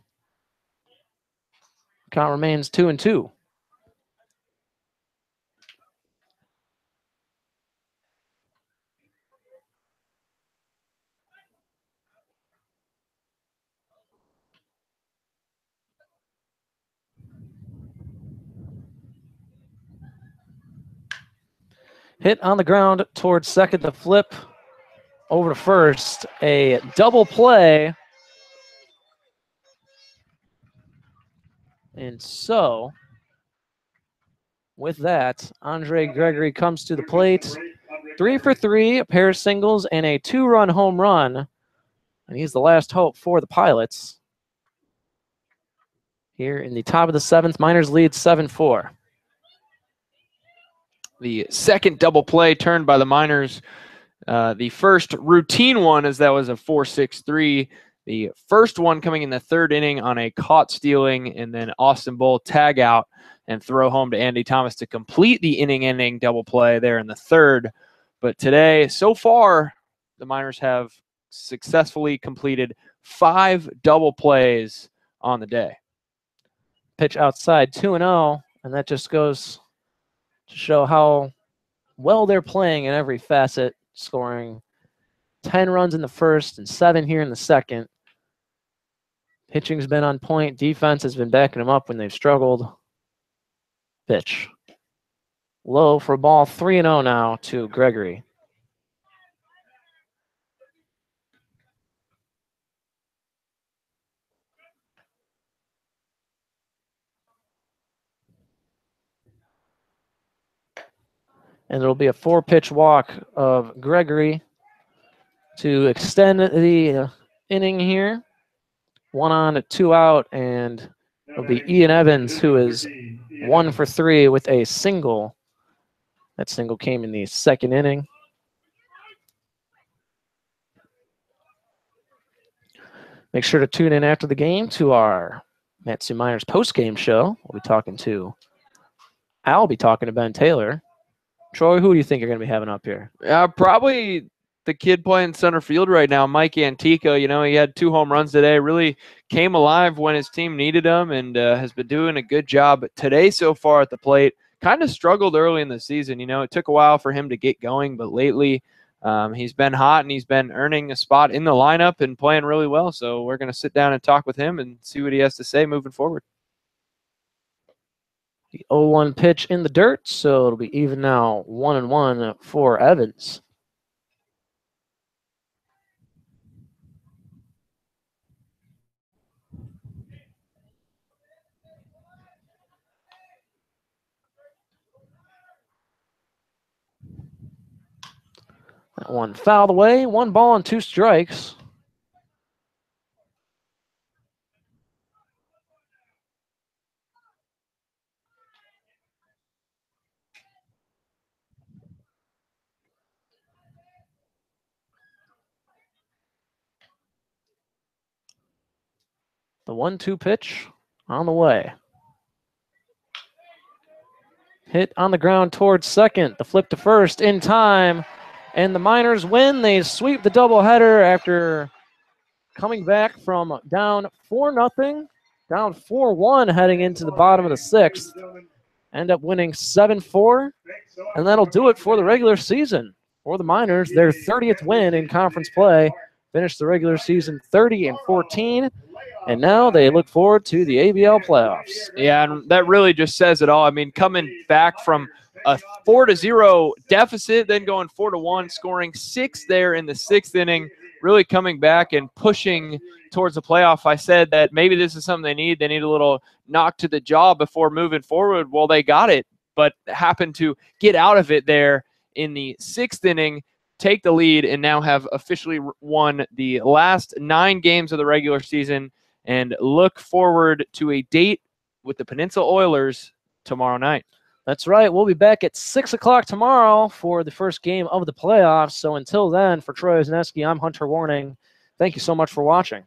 Count remains 2-2. Hit on the ground towards second, the flip over to first. A double play. And so, with that, Andre Gregory comes to the plate. 3 for 3, a pair of singles, and a 2-run home run. And he's the last hope for the Pilots. Here in the top of the 7th, Miners lead 7-4. The second double play turned by the Miners. The first routine one, as that was a 4-6-3. The first one coming in the 3rd inning on a caught stealing, and then Austin Bull tag out and throw home to Andy Thomas to complete the inning-ending double play there in the 3rd. But today, so far, the Miners have successfully completed 5 double plays on the day. Pitch outside, 2-0, and that just goes to show how well they're playing in every facet, scoring 10 runs in the first and 7 here in the second. Pitching's been on point. Defense has been backing them up when they've struggled. Pitch. Low for a ball, 3-0 now to Gregory. And it'll be a 4-pitch walk of Gregory to extend the inning here. 1 on, 2 out, and it'll be Ian Evans, who is 1 for 3 with a single. That single came in the 2nd inning. Make sure to tune in after the game to our Matsu Miners post-game show. I'll be talking to Ben Taylor. Troy, who do you think you're going to be having up here? Probably the kid playing center field right now, Mike Antico. You know, he had 2 home runs today, really came alive when his team needed him, and has been doing a good job today so far at the plate. Kind of struggled early in the season. You know, it took a while for him to get going, but lately he's been hot, and he's been earning a spot in the lineup and playing really well. So we're going to sit down and talk with him and see what he has to say moving forward. The 0-1 pitch in the dirt, so it'll be even now, 1-1 for Evans. That one fouled away, 1 ball and 2 strikes. The 1-2 pitch on the way. Hit on the ground towards second. The flip to first in time. And the Miners win. They sweep the doubleheader after coming back from down 4-0, down 4-1 heading into the bottom of the 6th. end up winning 7-4, and that'll do it for the regular season. For the Miners, their 30th win in conference play, finished the regular season 30-14, and now they look forward to the ABL playoffs. Yeah, and that really just says it all. I mean, coming back from a 4-0 deficit, then going 4-1, scoring 6 there in the 6th inning, really coming back and pushing towards the playoff. I said that maybe this is something they need. They need a little knock to the jaw before moving forward. Well, they got it, but happened to get out of it there in the 6th inning, take the lead, and now have officially won the last 9 games of the regular season and look forward to a date with the Peninsula Oilers tomorrow night. That's right. We'll be back at 6 o'clock tomorrow for the first game of the playoffs. So until then, for Troy Wisniewski, I'm Hunter Warning. Thank you so much for watching.